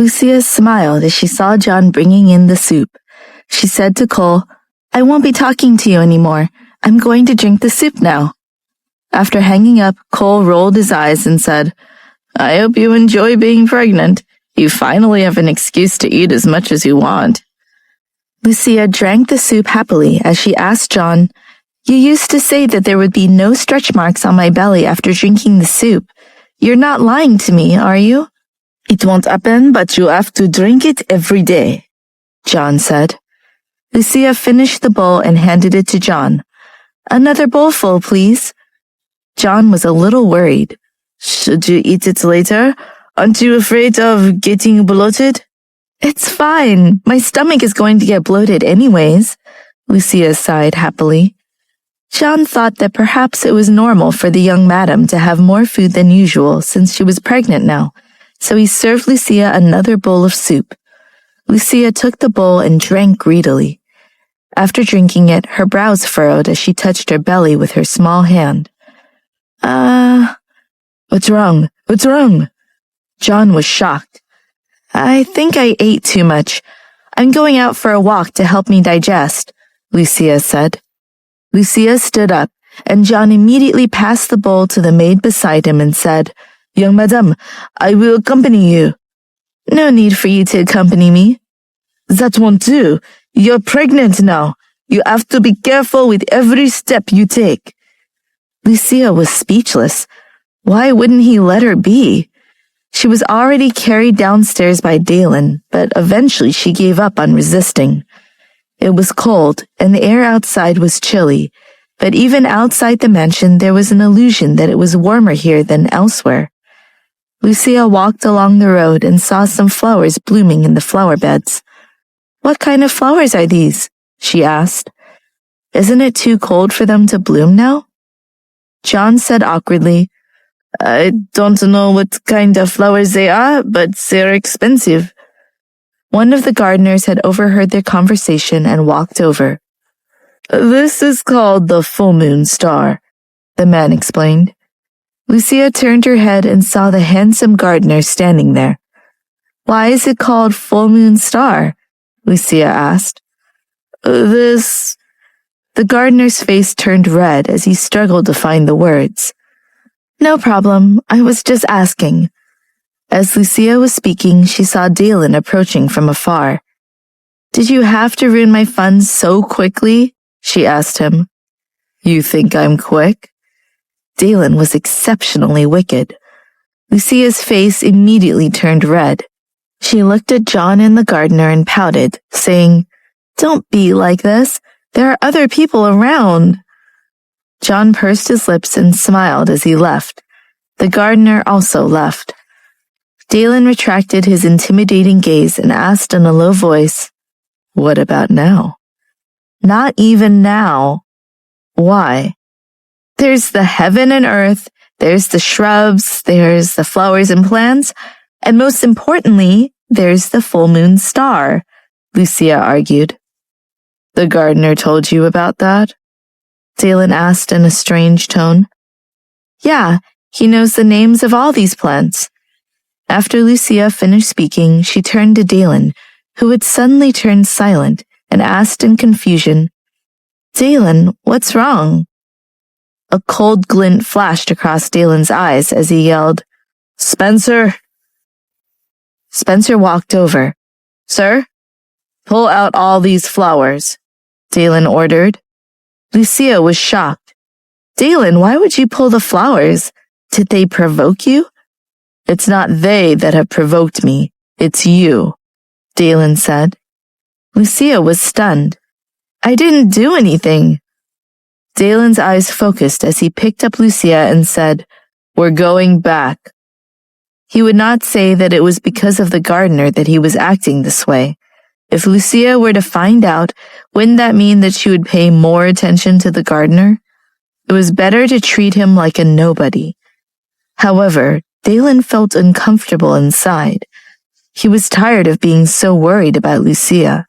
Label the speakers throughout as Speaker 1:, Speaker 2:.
Speaker 1: Lucia smiled as she saw John bringing in the soup. She said to Cole, "I won't be talking to you anymore. I'm going to drink the soup now." After hanging up, Cole rolled his eyes and said, "I hope you enjoy being pregnant. You finally have an excuse to eat as much as you want." Lucia drank the soup happily as she asked John, "You used to say that there would be no stretch marks on my belly after drinking the soup. You're not lying to me, are you?" "It won't happen, but you have to drink it every day," John said. Lucia finished the bowl and handed it to John. "Another bowlful, please." John was a little worried. "Should you eat it later? Aren't you afraid of getting bloated?" "It's fine. My stomach is going to get bloated anyways," Lucia sighed happily. John thought that perhaps it was normal for the young madam to have more food than usual since she was pregnant now, so he served Lucia another bowl of soup. Lucia took the bowl and drank greedily. After drinking it, her brows furrowed as she touched her belly with her small hand. What's wrong? What's wrong?" John was shocked. "I think I ate too much. I'm going out for a walk to help me digest," Lucia said. Lucia stood up, and John immediately passed the bowl to the maid beside him and said, "Young madam, I will accompany you." "No need for you to accompany me." "That won't do. You're pregnant now. You have to be careful with every step you take." Lucia was speechless. Why wouldn't he let her be? She was already carried downstairs by Dalen, but eventually she gave up on resisting. It was cold, and the air outside was chilly, but even outside the mansion there was an illusion that it was warmer here than elsewhere. Lucia walked along the road and saw some flowers blooming in the flower beds. "What kind of flowers are these?" she asked. "Isn't it too cold for them to bloom now?" John said awkwardly, "I don't know what kind of flowers they are, but they're expensive." One of the gardeners had overheard their conversation and walked over. "This is called the full moon star," the man explained. Lucia turned her head and saw the handsome gardener standing there. "Why is it called full moon star?" Lucia asked. The gardener's face turned red as he struggled to find the words. "No problem. I was just asking." As Lucia was speaking, she saw Dalen approaching from afar. "Did you have to ruin my fun so quickly?" she asked him. "You think I'm quick?" Dalen was exceptionally wicked. Lucia's face immediately turned red. She looked at John and the gardener and pouted, saying, "Don't be like this. There are other people around." John pursed his lips and smiled as he left. The gardener also left. Dalen retracted his intimidating gaze and asked in a low voice, "What about now?" "Not even now." "Why?" "There's the heaven and earth, there's the shrubs, there's the flowers and plants, and most importantly, there's the full moon star," Lucia argued. "The gardener told you about that?" Dalen asked in a strange tone. "Yeah, he knows the names of all these plants." After Lucia finished speaking, she turned to Dalen, who had suddenly turned silent, and asked in confusion, "Dalen, what's wrong?" A cold glint flashed across Dalen's eyes as he yelled, "Spencer!" Spencer walked over. "Sir, pull out all these flowers," Dalen ordered. Lucia was shocked. "Dalen, why would you pull the flowers? Did they provoke you?" "It's not they that have provoked me. It's you," Dalen said. Lucia was stunned. "I didn't do anything." Dalen's eyes focused as he picked up Lucia and said, "We're going back." He would not say that it was because of the gardener that he was acting this way. If Lucia were to find out, wouldn't that mean that she would pay more attention to the gardener? It was better to treat him like a nobody. However, Dalen felt uncomfortable inside. He was tired of being so worried about Lucia.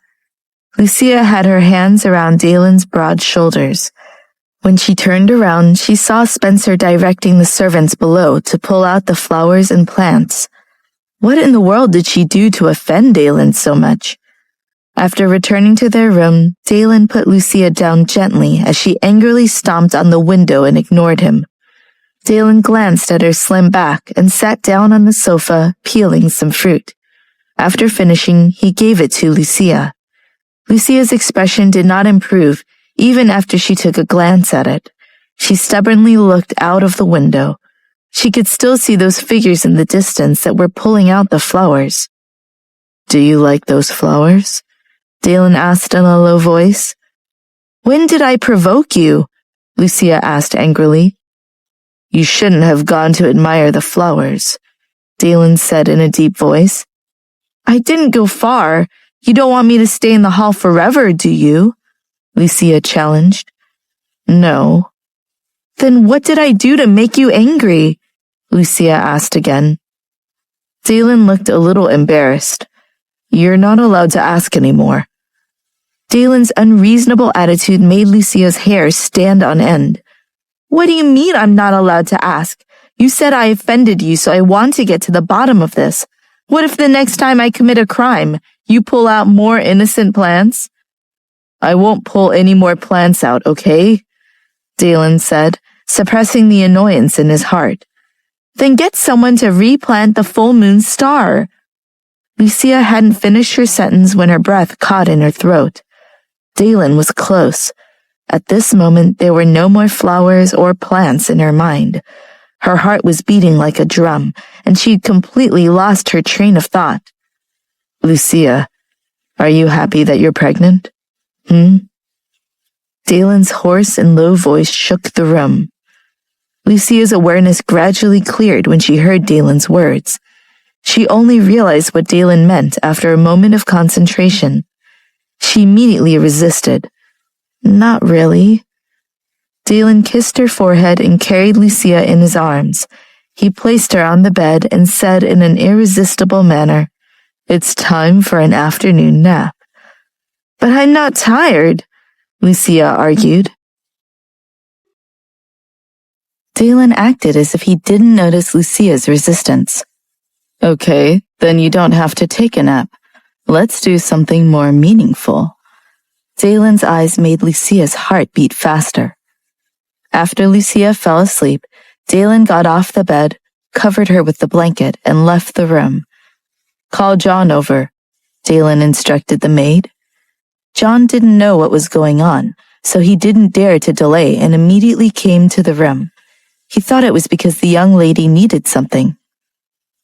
Speaker 1: Lucia had her hands around Dalen's broad shoulders. When she turned around, she saw Spencer directing the servants below to pull out the flowers and plants. What in the world did she do to offend Dalen so much? After returning to their room, Dalen put Lucia down gently as she angrily stomped on the window and ignored him. Dalen glanced at her slim back and sat down on the sofa, peeling some fruit. After finishing, he gave it to Lucia. Lucia's expression did not improve, even after she took a glance at it. She stubbornly looked out of the window. She could still see those figures in the distance that were pulling out the flowers. "Do you like those flowers?" Dalen asked in a low voice. "When did I provoke you?" Lucia asked angrily. "You shouldn't have gone to admire the flowers," Dalen said in a deep voice. "I didn't go far. You don't want me to stay in the hall forever, do you?" Lucia challenged. "No." "Then what did I do to make you angry?" Lucia asked again. Dalen looked a little embarrassed. "You're not allowed to ask anymore." Dalen's unreasonable attitude made Lucia's hair stand on end. "What do you mean I'm not allowed to ask? You said I offended you, so I want to get to the bottom of this. What if the next time I commit a crime, you pull out more innocent plants?" "I won't pull any more plants out, okay?" Dalen said, suppressing the annoyance in his heart. "Then get someone to replant the full moon star." Lucia hadn't finished her sentence when her breath caught in her throat. Dalen was close. At this moment, there were no more flowers or plants in her mind. Her heart was beating like a drum, and she'd completely lost her train of thought. "Lucia, are you happy that you're pregnant?" Dalen's hoarse and low voice shook the room. Lucia's awareness gradually cleared when she heard Dalen's words. She only realized what Dalen meant after a moment of concentration. She immediately resisted. "Not really." Dalen kissed her forehead and carried Lucia in his arms. He placed her on the bed and said in an irresistible manner, "It's time for an afternoon nap." "But I'm not tired," Lucia argued. Dalen acted as if he didn't notice Lucia's resistance. "Okay, then you don't have to take a nap. Let's do something more meaningful." Dalen's eyes made Lucia's heart beat faster. After Lucia fell asleep, Dalen got off the bed, covered her with the blanket, and left the room. "Call John over," Dalen instructed the maid. John didn't know what was going on, so he didn't dare to delay and immediately came to the room. He thought it was because the young lady needed something.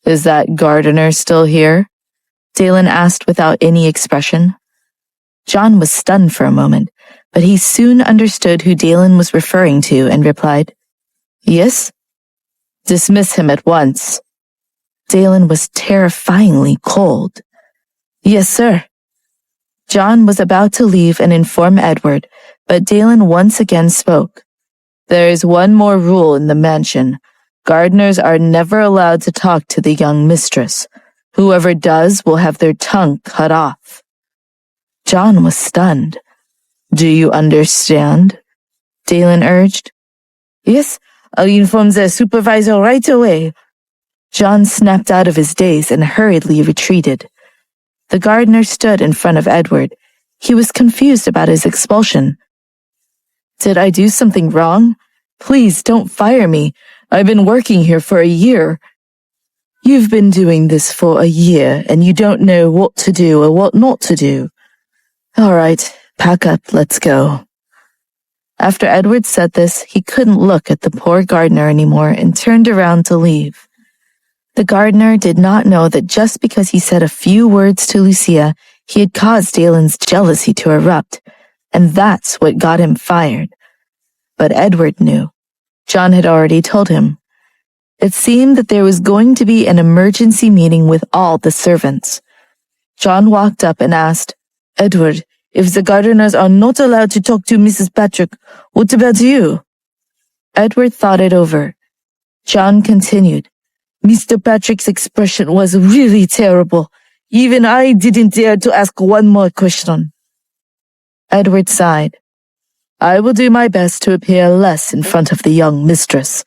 Speaker 1: "Is that gardener still here?" Dalen asked without any expression. John was stunned for a moment, but he soon understood who Dalen was referring to and replied, "Yes?" "Dismiss him at once." Dalen was terrifyingly cold. "Yes, sir." John was about to leave and inform Edward, but Dalen once again spoke. "There is one more rule in the mansion. Gardeners are never allowed to talk to the young mistress. Whoever does will have their tongue cut off." John was stunned. "Do you understand?" Dalen urged. "Yes, I'll inform the supervisor right away." John snapped out of his daze and hurriedly retreated. The gardener stood in front of Edward. He was confused about his expulsion. "Did I do something wrong? Please don't fire me. I've been working here for a year." "You've been doing this for a year, and you don't know what to do or what not to do. All right, pack up, let's go." After Edward said this, he couldn't look at the poor gardener anymore and turned around to leave. The gardener did not know that just because he said a few words to Lucia, he had caused Dalen's jealousy to erupt, and that's what got him fired. But Edward knew. John had already told him. It seemed that there was going to be an emergency meeting with all the servants. John walked up and asked, "Edward, if the gardeners are not allowed to talk to Mrs. Patrick, what about you?" Edward thought it over. John continued, "Mr. Patrick's expression was really terrible. Even I didn't dare to ask one more question." Edward sighed. "I will do my best to appear less in front of the young mistress.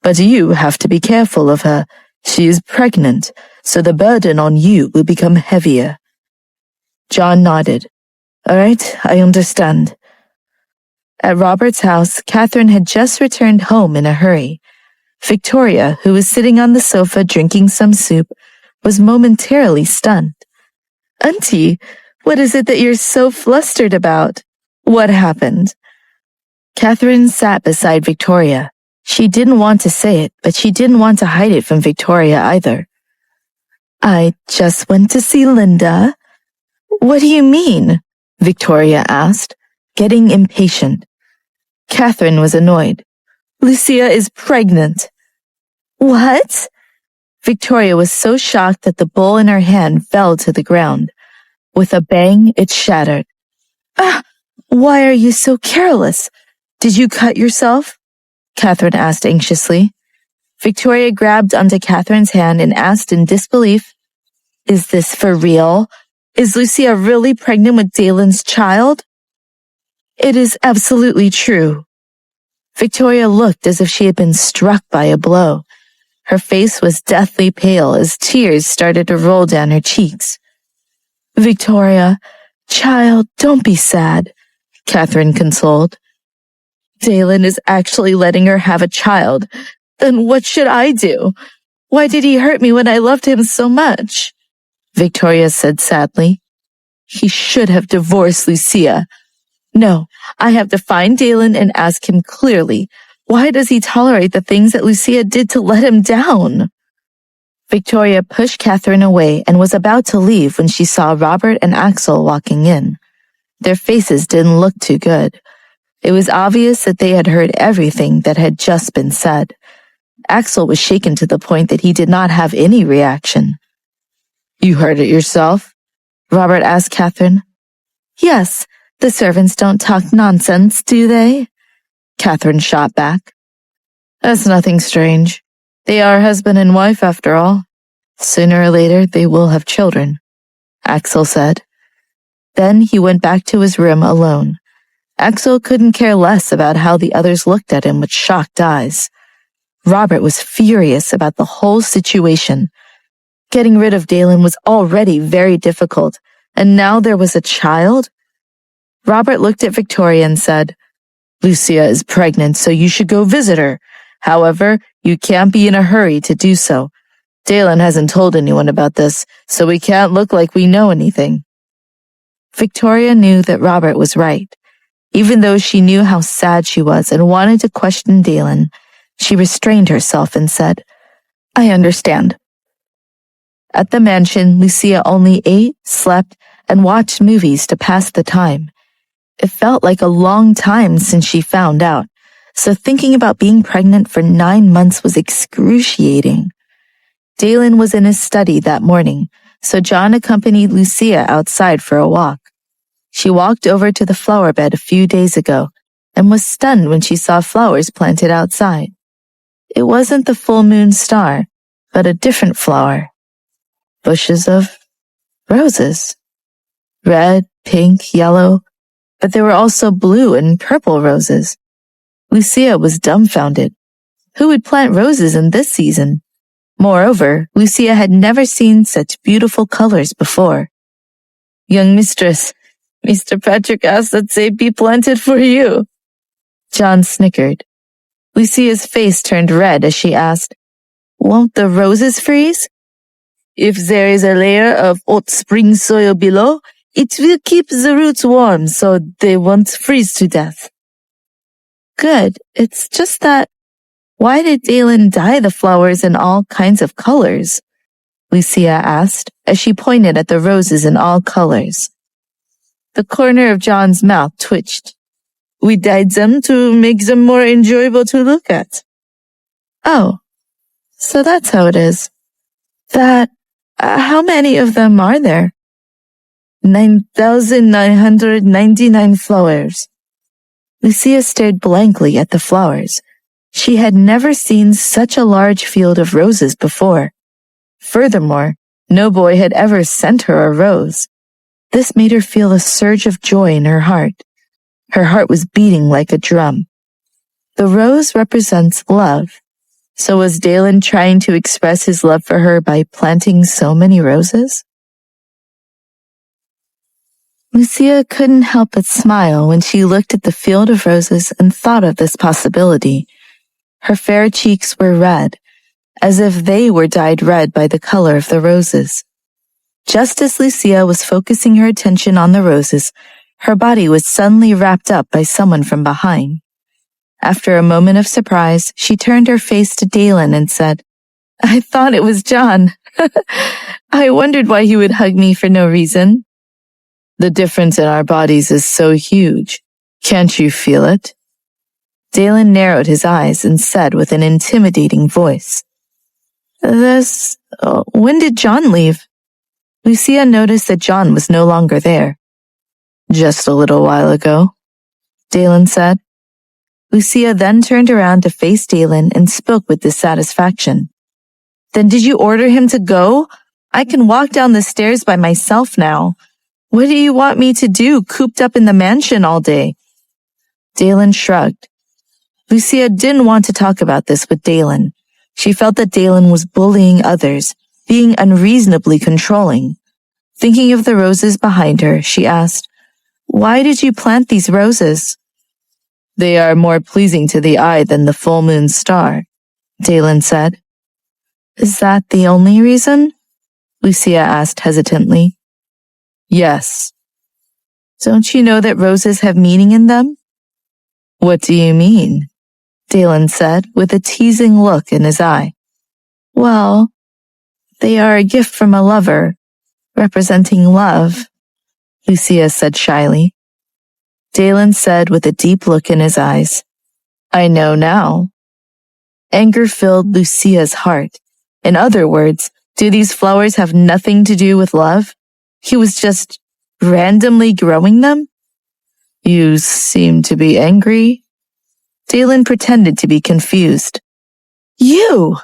Speaker 1: But you have to be careful of her. She is pregnant, so the burden on you will become heavier. John nodded. All right, I understand. At Robert's house, Catherine had just returned home in a hurry. Victoria, who was sitting on the sofa drinking some soup, was momentarily stunned. Auntie, what is it that you're so flustered about? What happened? Catherine sat beside Victoria. She didn't want to say it, but she didn't want to hide it from Victoria either. I just went to see Linda. What do you mean? Victoria asked, getting impatient. Catherine was annoyed. Lucia is pregnant. What? Victoria was so shocked that the bowl in her hand fell to the ground. With a bang, it shattered. Ah! Why are you so careless? Did you cut yourself? Catherine asked anxiously. Victoria grabbed onto Catherine's hand and asked in disbelief, Is this for real? Is Lucia really pregnant with Dalen's child? It is absolutely true. Victoria looked as if she had been struck by a blow. Her face was deathly pale as tears started to roll down her cheeks. Victoria, child, don't be sad, Catherine consoled. Dalen is actually letting her have a child. Then what should I do? Why did he hurt me when I loved him so much? Victoria said sadly. He should have divorced Lucia. No, I have to find Dalen and ask him clearly. Why does he tolerate the things that Lucia did to let him down? Victoria pushed Catherine away and was about to leave when she saw Robert and Axel walking in. Their faces didn't look too good. It was obvious that they had heard everything that had just been said. Axel was shaken to the point that he did not have any reaction. You heard it yourself? Robert asked Catherine. Yes, the servants don't talk nonsense, do they? Catherine shot back. That's nothing strange. They are husband and wife after all. Sooner or later they will have children, Axel said. Then he went back to his room alone. Axel couldn't care less about how the others looked at him with shocked eyes. Robert was furious about the whole situation. Getting rid of Dalen was already very difficult, and now there was a child? Robert looked at Victoria and said, Lucia is pregnant, so you should go visit her. However, you can't be in a hurry to do so. Dalen hasn't told anyone about this, so we can't look like we know anything. Victoria knew that Robert was right. Even though she knew how sad she was and wanted to question Dalen, she restrained herself and said, I understand. At the mansion, Lucia only ate, slept, and watched movies to pass the time. It felt like a long time since she found out, so thinking about being pregnant for 9 months was excruciating. Dalen was in his study that morning, so John accompanied Lucia outside for a walk. She walked over to the flower bed a few days ago and was stunned when she saw flowers planted outside. It wasn't the full moon star, but a different flower. Bushes of roses. Red, pink, yellow, but there were also blue and purple roses. Lucia was dumbfounded. Who would plant roses in this season? Moreover, Lucia had never seen such beautiful colors before. Young mistress, Mr. Patrick asked that they be planted for you. John snickered. Lucia's face turned red as she asked, Won't the roses freeze? If there is a layer of hot spring soil below, it will keep the roots warm so they won't freeze to death. Good. It's just that, why did Dalen dye the flowers in all kinds of colors? Lucia asked as she pointed at the roses in all colors. The corner of John's mouth twitched. We dyed them to make them more enjoyable to look at. Oh, so that's how it is. How many of them are there? 9,999 flowers. Lucia stared blankly at the flowers. She had never seen such a large field of roses before. Furthermore, no boy had ever sent her a rose. This made her feel a surge of joy in her heart. Her heart was beating like a drum. The rose represents love. So was Dalen trying to express his love for her by planting so many roses? Lucia couldn't help but smile when she looked at the field of roses and thought of this possibility. Her fair cheeks were red, as if they were dyed red by the color of the roses. Just as Lucia was focusing her attention on the roses, her body was suddenly wrapped up by someone from behind. After a moment of surprise, she turned her face to Dalen and said, "I thought it was John. I wondered why he would hug me for no reason." "The difference in our bodies is so huge. Can't you feel it?" Dalen narrowed his eyes and said with an intimidating voice, When did John leave?" Lucia noticed that John was no longer there. "Just a little while ago," Dalen said. Lucia then turned around to face Dalen and spoke with dissatisfaction. "Then did you order him to go? I can walk down the stairs by myself now. What do you want me to do, cooped up in the mansion all day?" Dalen shrugged. Lucia didn't want to talk about this with Dalen. She felt that Dalen was bullying others, being unreasonably controlling. Thinking of the roses behind her, she asked, "Why did you plant these roses?" "They are more pleasing to the eye than the full moon star," Dalen said. "Is that the only reason?" Lucia asked hesitantly. "Yes." "Don't you know that roses have meaning in them?" "What do you mean?" Dalen said, with a teasing look in his eye. "Well, they are a gift from a lover, representing love," Lucia said shyly. Dalen said with a deep look in his eyes, "I know now." Anger filled Lucia's heart. In other words, do these flowers have nothing to do with love? He was just randomly growing them? "You seem to be angry." Dalen pretended to be confused. "You!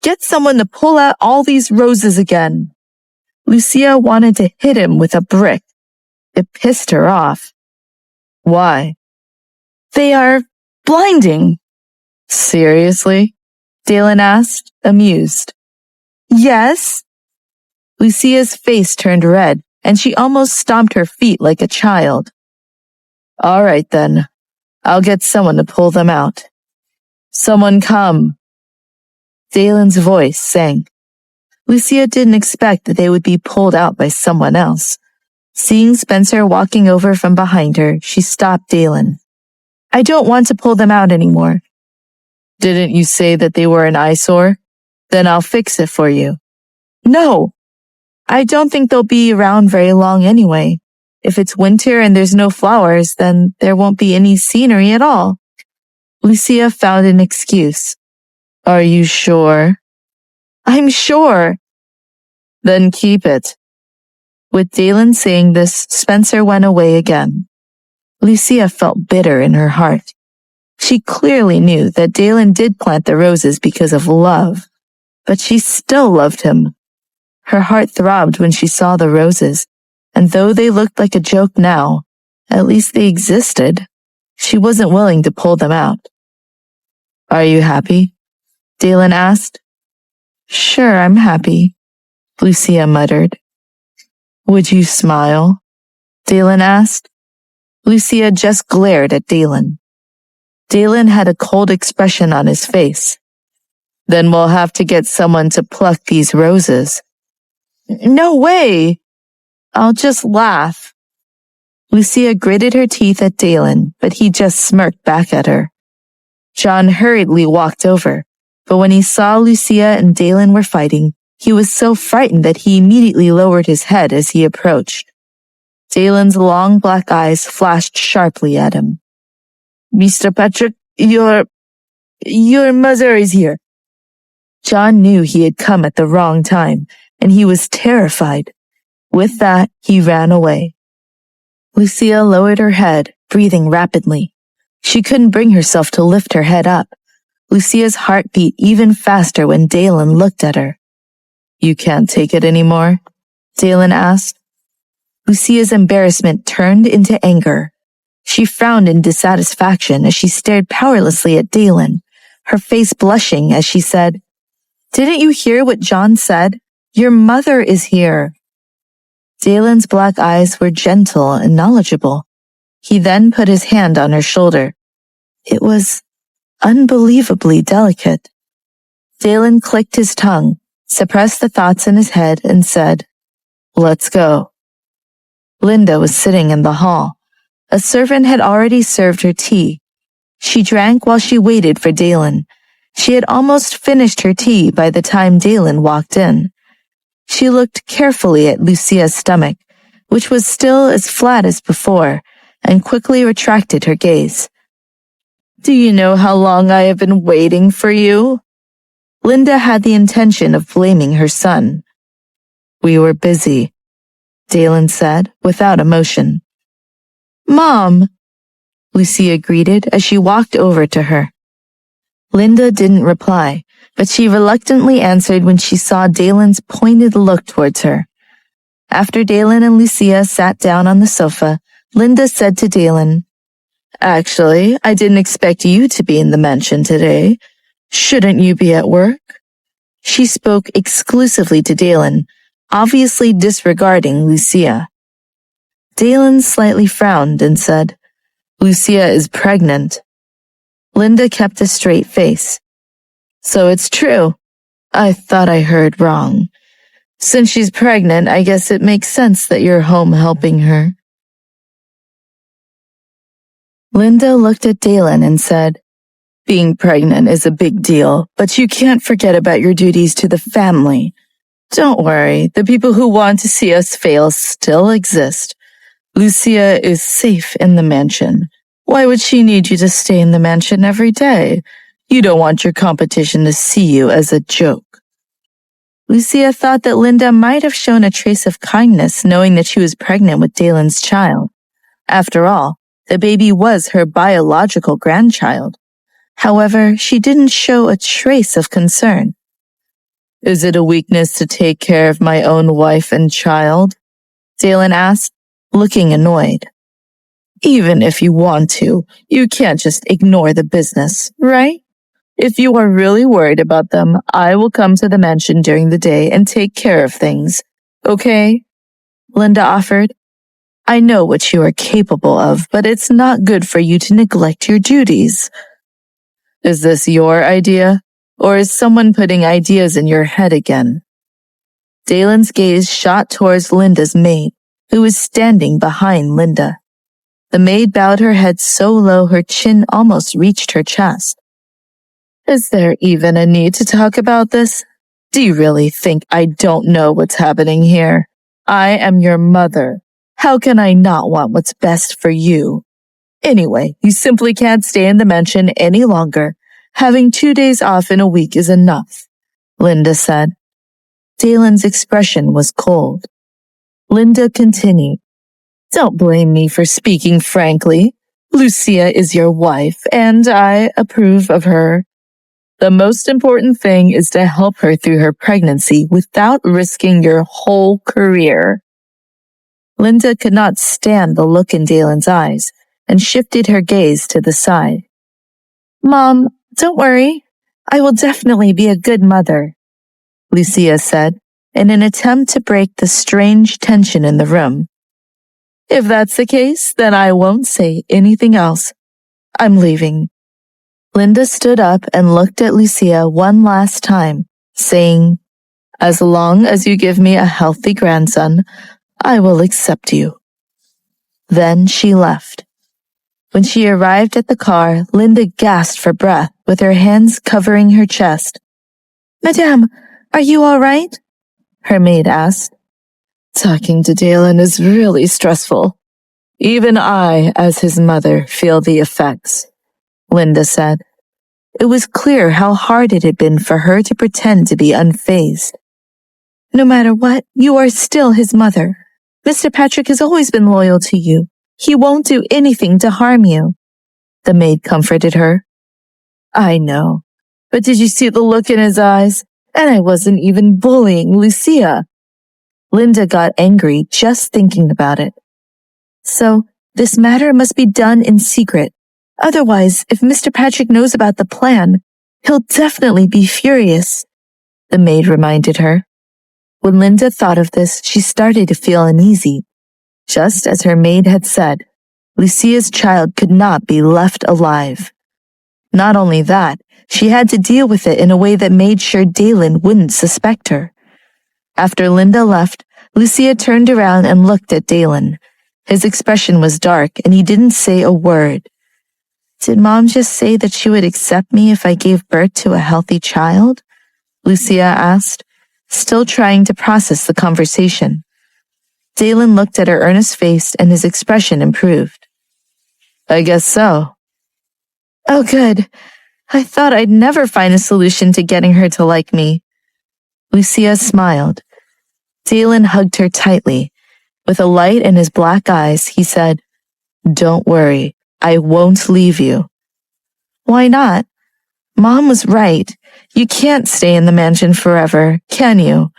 Speaker 1: Get someone to pull out all these roses again." Lucia wanted to hit him with a brick. It pissed her off. "Why?" "They are blinding." "Seriously?" Dalen asked, amused. "Yes." Lucia's face turned red, and she almost stomped her feet like a child. "All right then. I'll get someone to pull them out." "Someone come." Dalen's voice sank. Lucia didn't expect that they would be pulled out by someone else. Seeing Spencer walking over from behind her, she stopped Dalen. "I don't want to pull them out anymore." "Didn't you say that they were an eyesore? Then I'll fix it for you." "No. I don't think they'll be around very long anyway. If it's winter and there's no flowers, then there won't be any scenery at all." Lucia found an excuse. "Are you sure?" "I'm sure." "Then keep it." With Dalen saying this, Spencer went away again. Lucia felt bitter in her heart. She clearly knew that Dalen did plant the roses because of love, but she still loved him. Her heart throbbed when she saw the roses, and though they looked like a joke now, at least they existed. She wasn't willing to pull them out. "Are you happy?" Dalen asked. "Sure, I'm happy," Lucia muttered. "Would you smile?" Dalen asked. Lucia just glared at Dalen. Dalen had a cold expression on his face. "Then we'll have to get someone to pluck these roses." "No way!" "I'll just laugh." Lucia gritted her teeth at Dalen, but he just smirked back at her. John hurriedly walked over, but when he saw Lucia and Dalen were fighting, he was so frightened that he immediately lowered his head as he approached. Dalen's long black eyes flashed sharply at him. "Mr. Patrick, your mother is here." John knew he had come at the wrong time, and he was terrified. With that, he ran away. Lucia lowered her head, breathing rapidly. She couldn't bring herself to lift her head up. Lucia's heart beat even faster when Dalen looked at her. "You can't take it anymore?" Dalen asked. Lucia's embarrassment turned into anger. She frowned in dissatisfaction as she stared powerlessly at Dalen, her face blushing as she said, "Didn't you hear what John said? Your mother is here." Dalen's black eyes were gentle and knowledgeable. He then put his hand on her shoulder. It was unbelievably delicate. Dalen clicked his tongue, suppressed the thoughts in his head, and said, "Let's go." Linda was sitting in the hall. A servant had already served her tea. She drank while she waited for Dalen. She had almost finished her tea by the time Dalen walked in. She looked carefully at Lucia's stomach, which was still as flat as before, and quickly retracted her gaze. "Do you know how long I have been waiting for you?" Linda had the intention of blaming her son. "We were busy," Dalen said, without emotion. "Mom," Lucia greeted as she walked over to her. Linda didn't reply, but she reluctantly answered when she saw Dalen's pointed look towards her. After Dalen and Lucia sat down on the sofa, Linda said to Dalen, "Actually, I didn't expect you to be in the mansion today. Shouldn't you be at work?" She spoke exclusively to Dalen, obviously disregarding Lucia. Dalen slightly frowned and said, "Lucia is pregnant." Linda kept a straight face. "So it's true. I thought I heard wrong. Since she's pregnant, I guess it makes sense that you're home helping her." Linda looked at Dalen and said, "Being pregnant is a big deal, but you can't forget about your duties to the family. Don't worry, the people who want to see us fail still exist. Lucia is safe in the mansion. Why would she need you to stay in the mansion every day? You don't want your competition to see you as a joke." Lucia thought that Linda might have shown a trace of kindness knowing that she was pregnant with Dalen's child. After all, the baby was her biological grandchild. However, she didn't show a trace of concern. "Is it a weakness to take care of my own wife and child?" Dalen asked, looking annoyed. "Even if you want to, you can't just ignore the business, right? If you are really worried about them, I will come to the mansion during the day and take care of things. Okay?" Linda offered. "I know what you are capable of, but it's not good for you to neglect your duties." "Is this your idea, or is someone putting ideas in your head again?" Dalen's gaze shot towards Linda's maid, who was standing behind Linda. The maid bowed her head so low her chin almost reached her chest. "Is there even a need to talk about this? Do you really think I don't know what's happening here? I am your mother. How can I not want what's best for you? Anyway, you simply can't stay in the mansion any longer. Having 2 days off in a week is enough," Linda said. Dalen's expression was cold. Linda continued, "Don't blame me for speaking frankly. Lucia is your wife, and I approve of her. The most important thing is to help her through her pregnancy without risking your whole career." Linda could not stand the look in Dalen's eyes and shifted her gaze to the side. "Mom, don't worry. I will definitely be a good mother," Lucia said, in an attempt to break the strange tension in the room. "If that's the case, then I won't say anything else. I'm leaving." Linda stood up and looked at Lucia one last time, saying, "As long as you give me a healthy grandson, I will accept you." Then she left. When she arrived at the car, Linda gasped for breath with her hands covering her chest. "Madame, are you all right?" her maid asked. "Talking to Dalen is really stressful. Even I, as his mother, feel the effects," Linda said. It was clear how hard it had been for her to pretend to be unfazed. "No matter what, you are still his mother. Mr. Patrick has always been loyal to you. He won't do anything to harm you," the maid comforted her. "I know, but did you see the look in his eyes? And I wasn't even bullying Lucia." Linda got angry just thinking about it. "So, this matter must be done in secret. Otherwise, if Mr. Patrick knows about the plan, He'll definitely be furious, the maid reminded her. When Linda thought of this, she started to feel uneasy. Just as her maid had said, Lucia's child could not be left alive. Not only that, she had to deal with it in a way that made sure Dalen wouldn't suspect her. After Linda left, Lucia turned around and looked at Dalen. His expression was dark, and he didn't say a word. Did Mom just say that she would accept me if I gave birth to a healthy child? Lucia asked, still trying to process the conversation. Dalen looked at her earnest face, and his expression improved. I guess so. Oh, good. I thought I'd never find a solution to getting her to like me. Lucia smiled. Dalen hugged her tightly. With a light in his black eyes, he said, Don't worry, I won't leave you. Why not? Mom was right. You can't stay in the mansion forever, can you?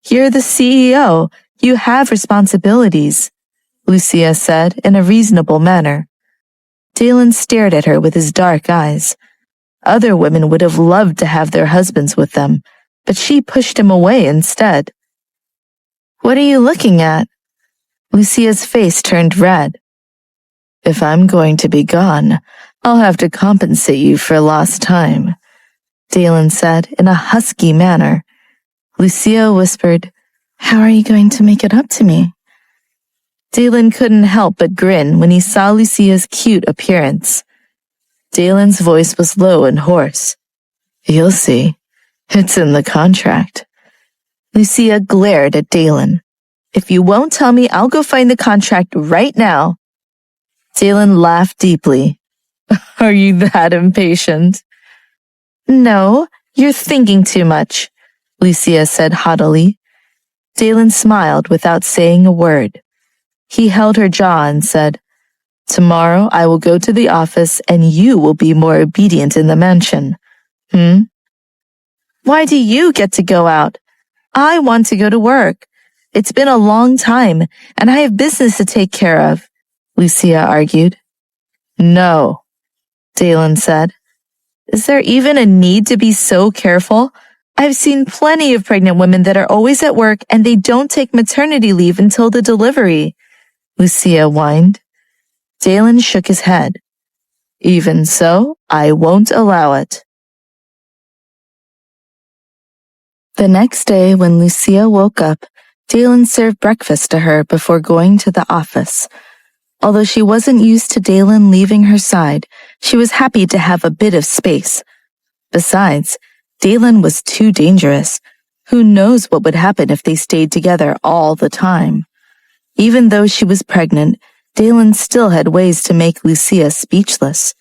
Speaker 1: You're the CEO. You have responsibilities, Lucia said in a reasonable manner. Dalen stared at her with his dark eyes. Other women would have loved to have their husbands with them, but she pushed him away instead. What are you looking at? Lucia's face turned red. If I'm going to be gone, I'll have to compensate you for lost time, Dalen said in a husky manner. Lucia whispered, How are you going to make it up to me? Dalen couldn't help but grin when he saw Lucia's cute appearance. Dalen's voice was low and hoarse. You'll see. It's in the contract. Lucia glared at Dalen. If you won't tell me, I'll go find the contract right now. Dalen laughed deeply. Are you that impatient? No, you're thinking too much, Lucia said haughtily. Dalen smiled without saying a word. He held her jaw and said, Tomorrow I will go to the office and you will be more obedient in the mansion. Why do you get to go out? I want to go to work. It's been a long time, and I have business to take care of, Lucia argued. No, Dalen said. Is there even a need to be so careful? I've seen plenty of pregnant women that are always at work and they don't take maternity leave until the delivery, Lucia whined. Dalen shook his head. Even so, I won't allow it. The next day, when Lucia woke up, Dalen served breakfast to her before going to the office. Although she wasn't used to Dalen leaving her side, she was happy to have a bit of space. Besides, Dalen was too dangerous. Who knows what would happen if they stayed together all the time? Even though she was pregnant, Dalen still had ways to make Lucia speechless.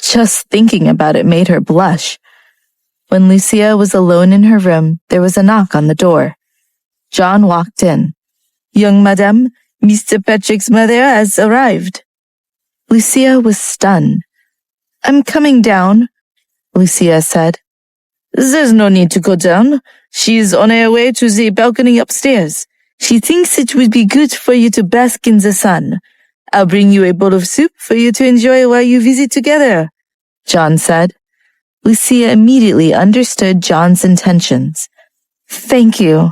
Speaker 1: Just thinking about it made her blush. When Lucia was alone in her room, there was a knock on the door. John walked in. Young madame, Mr. Patrick's mother has arrived. Lucia was stunned. I'm coming down, Lucia said. There's no need to go down. She's on her way to the balcony upstairs. She thinks it would be good for you to bask in the sun. I'll bring you a bowl of soup for you to enjoy while you visit together, John said. Lucia immediately understood John's intentions. Thank you.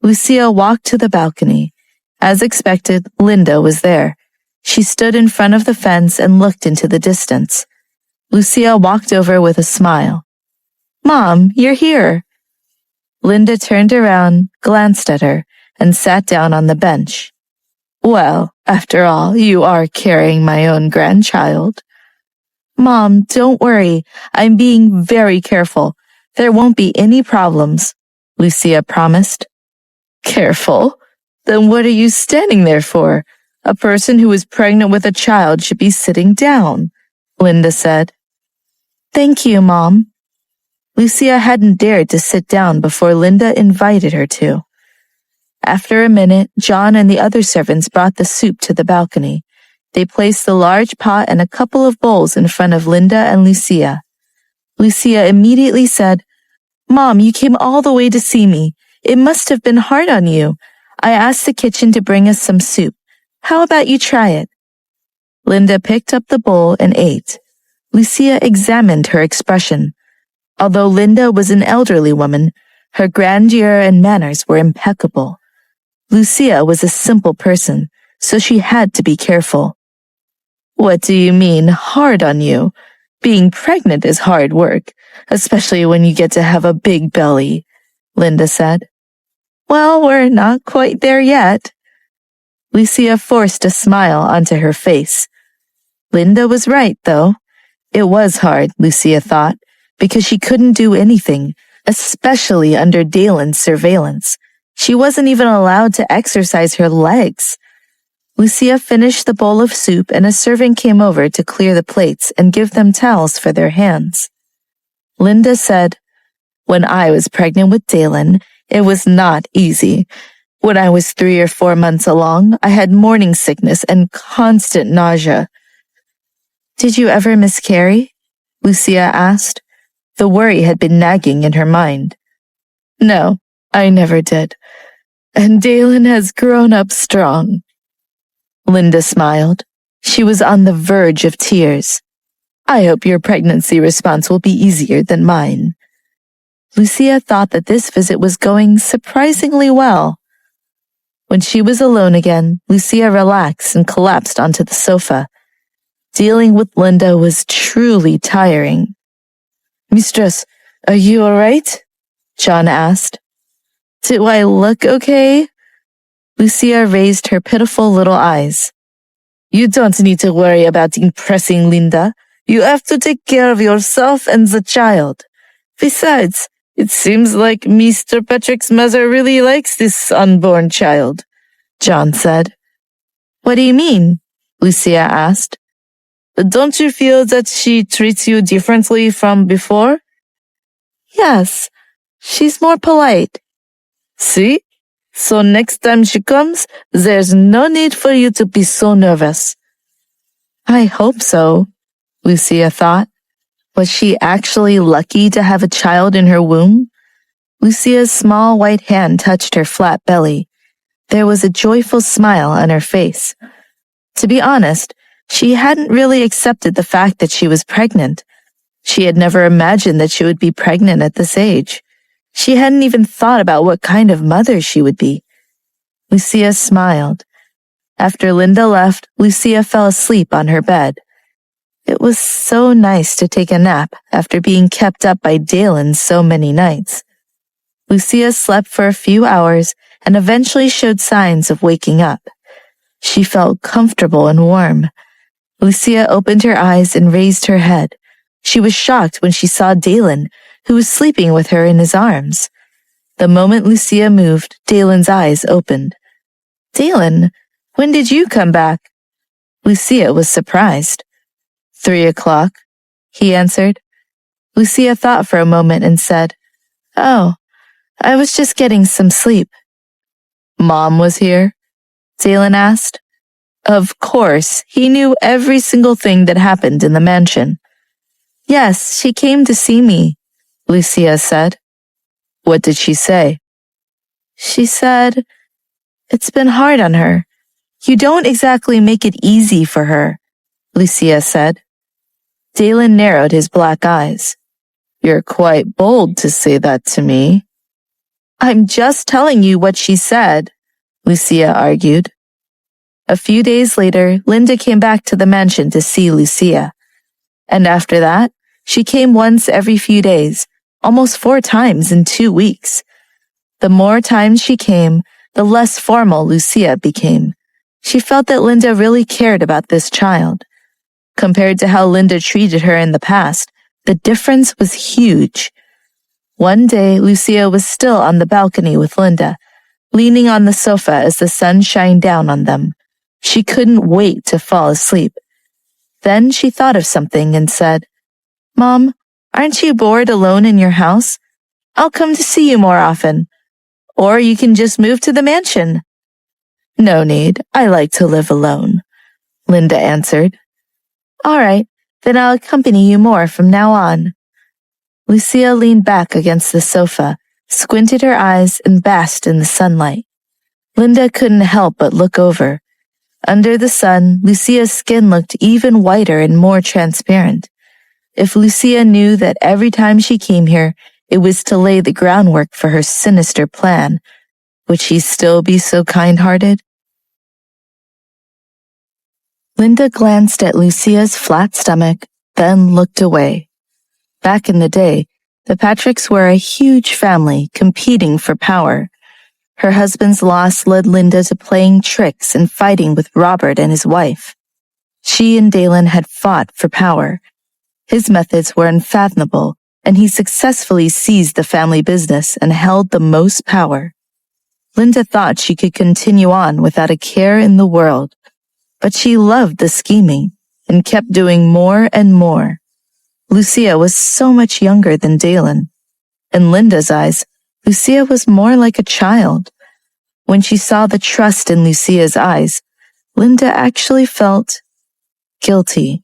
Speaker 1: Lucia walked to the balcony. As expected, Linda was there. She stood in front of the fence and looked into the distance. Lucia walked over with a smile. Mom, you're here. Linda turned around, glanced at her, and sat down on the bench. Well, after all, you are carrying my own grandchild. Mom, don't worry. I'm being very careful. There won't be any problems, Lucia promised. Careful? Then what are you standing there for? A person who is pregnant with a child should be sitting down, Linda said. Thank you, Mom. Lucia hadn't dared to sit down before Linda invited her to. After a minute, John and the other servants brought the soup to the balcony. They placed the large pot and a couple of bowls in front of Linda and Lucia. Lucia immediately said, Mom, you came all the way to see me. It must have been hard on you. I asked the kitchen to bring us some soup. How about you try it? Linda picked up the bowl and ate. Lucia examined her expression. Although Linda was an elderly woman, her grandeur and manners were impeccable. Lucia was a simple person, so she had to be careful. "What do you mean, hard on you? Being pregnant is hard work, especially when you get to have a big belly," Linda said. "Well, we're not quite there yet." Lucia forced a smile onto her face. Linda was right, though. It was hard, Lucia thought, because she couldn't do anything, especially under Dalen's surveillance. She wasn't even allowed to exercise her legs. Lucia finished the bowl of soup and a servant came over to clear the plates and give them towels for their hands. Linda said, "When I was pregnant with Dalen, it was not easy. When I was 3 or 4 months along, I had morning sickness and constant nausea." "Did you ever miscarry?" Lucia asked. The worry had been nagging in her mind. "No, I never did. And Dalen has grown up strong." Linda smiled. She was on the verge of tears. "I hope your pregnancy response will be easier than mine." Lucia thought that this visit was going surprisingly well. When she was alone again, Lucia relaxed and collapsed onto the sofa. Dealing with Linda was truly tiring. "Mistress, are you all right?" John asked. "Do I look okay?" Lucia raised her pitiful little eyes. "You don't need to worry about impressing Linda. You have to take care of yourself and the child. Besides, it seems like Mr. Patrick's mother really likes this unborn child," John said. "What do you mean?" Lucia asked. "Don't you feel that she treats you differently from before?" "Yes, she's more polite." "See? So next time she comes, there's no need for you to be so nervous." I hope so, Lucia thought. Was she actually lucky to have a child in her womb? Lucia's small white hand touched her flat belly. There was a joyful smile on her face. To be honest, she hadn't really accepted the fact that she was pregnant. She had never imagined that she would be pregnant at this age. She hadn't even thought about what kind of mother she would be. Lucia smiled. After Linda left, Lucia fell asleep on her bed. It was so nice to take a nap after being kept up by Dalen so many nights. Lucia slept for a few hours and eventually showed signs of waking up. She felt comfortable and warm. Lucia opened her eyes and raised her head. She was shocked when she saw Dalen, who was sleeping with her in his arms. The moment Lucia moved, Dalen's eyes opened. "Dalen, when did you come back?" Lucia was surprised. 3 o'clock, he answered. Lucia thought for a moment and said, "Oh, I was just getting some sleep." "Mom was here?" Dalen asked. Of course, he knew every single thing that happened in the mansion. "Yes, she came to see me," Lucia said. "What did she say?" "She said, it's been hard on her. You don't exactly make it easy for her," Lucia said. Dalen narrowed his black eyes. "You're quite bold to say that to me." "I'm just telling you what she said," Lucia argued. A few days later, Linda came back to the mansion to see Lucia. And after that, she came once every few days, almost 4 times in 2 weeks. The more times she came, the less formal Lucia became. She felt that Linda really cared about this child. Compared to how Linda treated her in the past, the difference was huge. One day, Lucia was still on the balcony with Linda, leaning on the sofa as the sun shined down on them. She couldn't wait to fall asleep. Then she thought of something and said, "Mom, aren't you bored alone in your house? I'll come to see you more often. Or you can just move to the mansion." "No need. I like to live alone," Linda answered. "All right, then I'll accompany you more from now on." Lucia leaned back against the sofa, squinted her eyes, and basked in the sunlight. Linda couldn't help but look over. Under the sun, Lucia's skin looked even whiter and more transparent. If Lucia knew that every time she came here, it was to lay the groundwork for her sinister plan, would she still be so kind-hearted? Linda glanced at Lucia's flat stomach, then looked away. Back in the day, the Patricks were a huge family competing for power. Her husband's loss led Linda to playing tricks and fighting with Robert and his wife. She and Dalen had fought for power. His methods were unfathomable, and he successfully seized the family business and held the most power. Linda thought she could continue on without a care in the world, but she loved the scheming and kept doing more and more. Lucia was so much younger than Dalen. In Linda's eyes, Lucia was more like a child. When she saw the trust in Lucia's eyes, Linda actually felt guilty.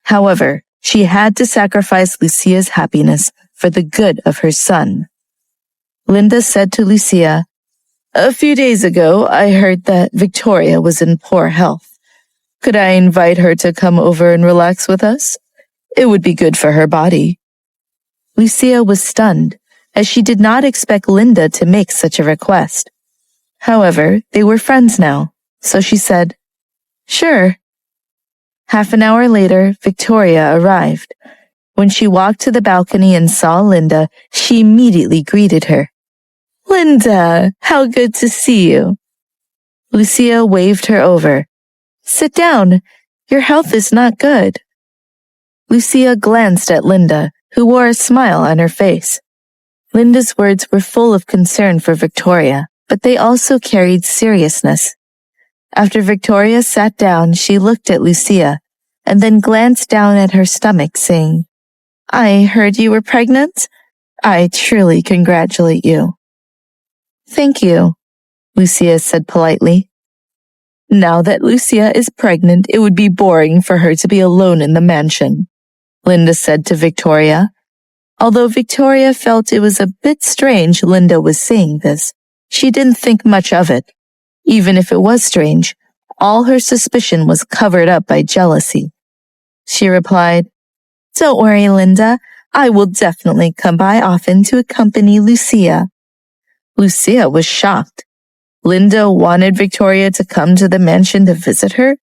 Speaker 1: However, she had to sacrifice Lucia's happiness for the good of her son. Linda said to Lucia, "A few days ago, I heard that Victoria was in poor health. Could I invite her to come over and relax with us? It would be good for her body." Lucia was stunned, as she did not expect Linda to make such a request. However, they were friends now, so she said, "Sure." Half an hour later, Victoria arrived. When she walked to the balcony and saw Linda, she immediately greeted her. "Linda, how good to see you." Lucia waved her over. "Sit down. Your health is not good." Lucia glanced at Linda, who wore a smile on her face. Linda's words were full of concern for Victoria, but they also carried seriousness. After Victoria sat down, she looked at Lucia, and then glanced down at her stomach, saying, "I heard you were pregnant. I truly congratulate you." "Thank you," Lucia said politely. Now that Lucia is pregnant, it would be boring for her to be alone in the mansion, Linda said to Victoria. Although Victoria felt it was a bit strange Linda was saying this, she didn't think much of it. Even if it was strange, all her suspicion was covered up by jealousy. She replied, "Don't worry, Linda. I will definitely come by often to accompany Lucia." Lucia was shocked. Linda wanted Victoria to come to the mansion to visit her?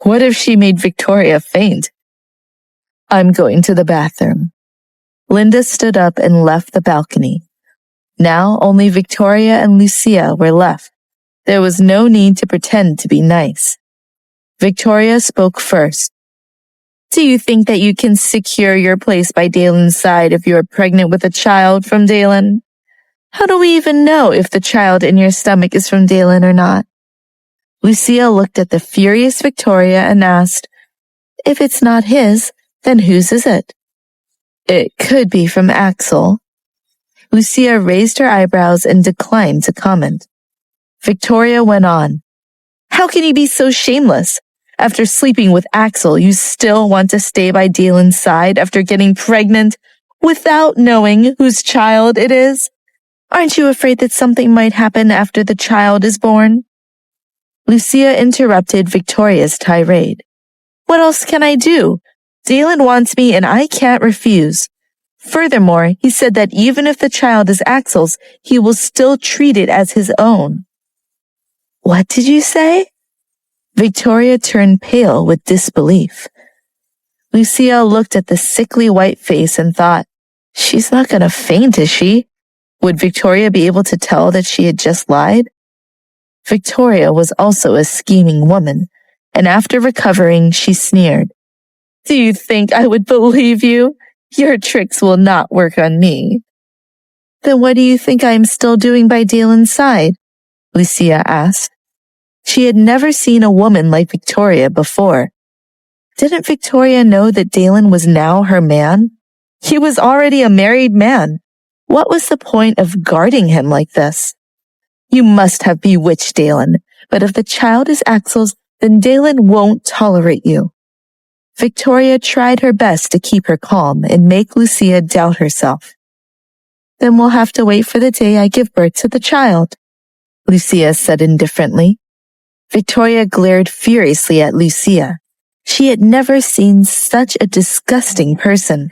Speaker 1: What if she made Victoria faint? "I'm going to the bathroom." Linda stood up and left the balcony. Now only Victoria and Lucia were left. There was no need to pretend to be nice. Victoria spoke first. "Do you think that you can secure your place by Dalen's side if you are pregnant with a child from Dalen? How do we even know if the child in your stomach is from Dalen or not?" Lucia looked at the furious Victoria and asked, "If it's not his, then whose is it?" "It could be from Axel." Lucia raised her eyebrows and declined to comment. Victoria went on, "How can you be so shameless? After sleeping with Axel, you still want to stay by Dalen's side after getting pregnant without knowing whose child it is? Aren't you afraid that something might happen after the child is born?" Lucia interrupted Victoria's tirade. "What else can I do? Dalen wants me and I can't refuse. Furthermore, he said that even if the child is Axel's, he will still treat it as his own." "What did you say?" Victoria turned pale with disbelief. Lucia looked at the sickly white face and thought, "She's not going to faint, is she?" Would Victoria be able to tell that she had just lied? Victoria was also a scheming woman, and after recovering, she sneered. "Do you think I would believe you? Your tricks will not work on me." "Then what do you think I am still doing by Dalen's side?" Lucia asked. She had never seen a woman like Victoria before. Didn't Victoria know that Dalen was now her man? He was already a married man. What was the point of guarding him like this? "You must have bewitched Dalen, but if the child is Axel's, then Dalen won't tolerate you." Victoria tried her best to keep her calm and make Lucia doubt herself. "Then we'll have to wait for the day I give birth to the child," Lucia said indifferently. Victoria glared furiously at Lucia. She had never seen such a disgusting person.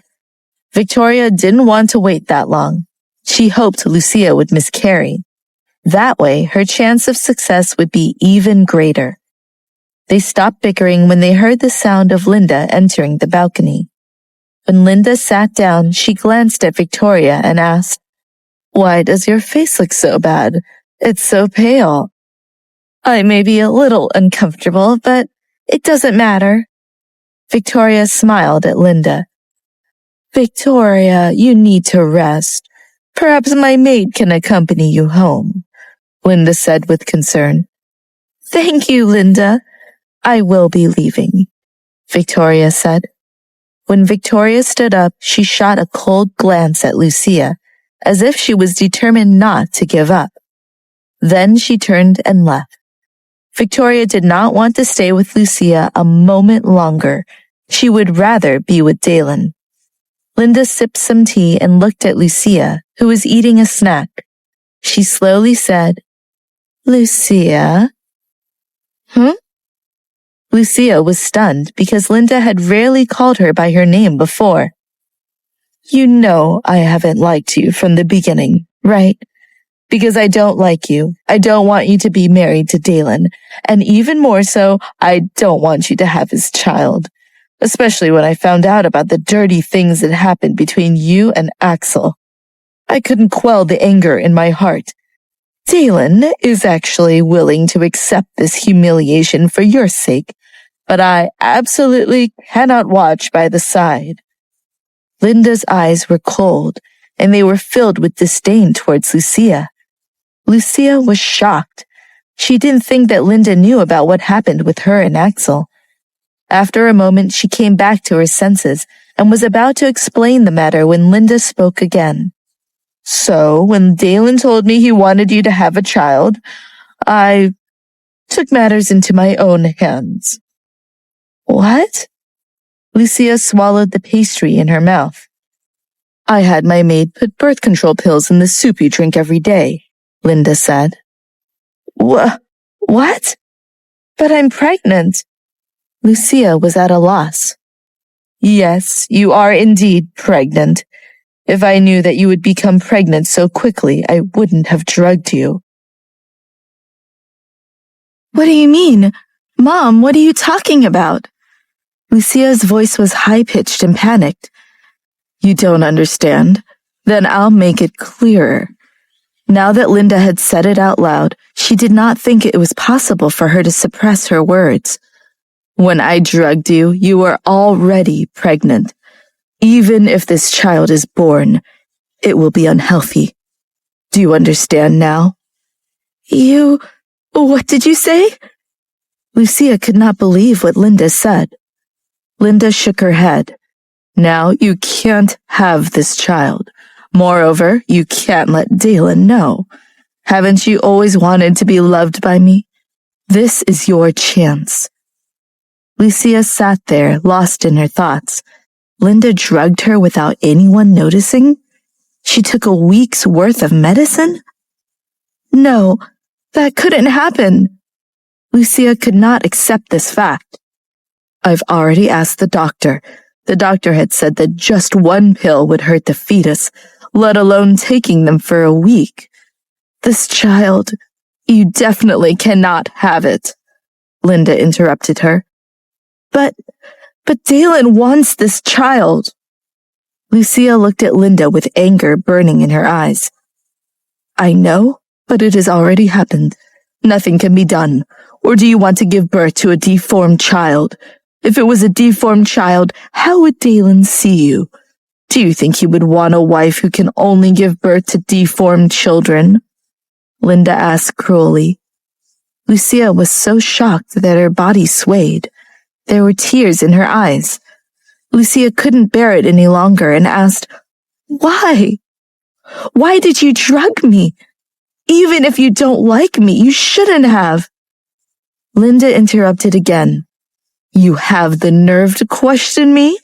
Speaker 1: Victoria didn't want to wait that long. She hoped Lucia would miscarry. That way, her chance of success would be even greater. They stopped bickering when they heard the sound of Linda entering the balcony. When Linda sat down, she glanced at Victoria and asked, "Why does your face look so bad? It's so pale." "I may be a little uncomfortable, but it doesn't matter." Victoria smiled at Linda. "Victoria, you need to rest. Perhaps my maid can accompany you home," Linda said with concern. "Thank you, Linda. I will be leaving," Victoria said. When Victoria stood up, she shot a cold glance at Lucia, as if she was determined not to give up. Then she turned and left. Victoria did not want to stay with Lucia a moment longer. She would rather be with Dalen. Linda sipped some tea and looked at Lucia, who was eating a snack. She slowly said, "Lucia?" "Hmm?" Lucia was stunned because Linda had rarely called her by her name before. "You know I haven't liked you from the beginning, right? Because I don't like you. I don't want you to be married to Dalen. And even more so, I don't want you to have his child. Especially when I found out about the dirty things that happened between you and Axel. I couldn't quell the anger in my heart. Dalen is actually willing to accept this humiliation for your sake, but I absolutely cannot watch by the side." Linda's eyes were cold, and they were filled with disdain towards Lucia. Lucia was shocked. She didn't think that Linda knew about what happened with her and Axel. After a moment, she came back to her senses and was about to explain the matter when Linda spoke again. "So, when Dalen told me he wanted you to have a child, I took matters into my own hands." "What?" Lucia swallowed the pastry in her mouth. "I had my maid put birth control pills in the soup you drink every day," Linda said. What? But I'm pregnant." Lucia was at a loss. "Yes, you are indeed pregnant. If I knew that you would become pregnant so quickly, I wouldn't have drugged you." "What do you mean? Mom, what are you talking about?" Lucia's voice was high-pitched and panicked. "You don't understand? Then I'll make it clearer." Now that Linda had said it out loud, she did not think it was possible for her to suppress her words. "When I drugged you, you were already pregnant. Even if this child is born, it will be unhealthy. Do you understand now?" What did you say?" Lucia could not believe what Linda said. Linda shook her head. "Now you can't have this child. Moreover, you can't let Dalen know. Haven't you always wanted to be loved by me? This is your chance." Lucia sat there, lost in her thoughts. Linda drugged her without anyone noticing? She took a week's worth of medicine? No, that couldn't happen. Lucia could not accept this fact. "I've already asked the doctor. The doctor had said that just one pill would hurt the fetus, let alone taking them for a week. This child, you definitely cannot have it," Linda interrupted her. But Dalen wants this child." Lucia looked at Linda with anger burning in her eyes. "I know, but it has already happened. Nothing can be done. Or do you want to give birth to a deformed child? If it was a deformed child, how would Dalen see you? Do you think he would want a wife who can only give birth to deformed children?" Linda asked cruelly. Lucia was so shocked that her body swayed. There were tears in her eyes. Lucia couldn't bear it any longer and asked, "Why? Why did you drug me? Even if you don't like me, you shouldn't have." Linda interrupted again. "You have the nerve to question me?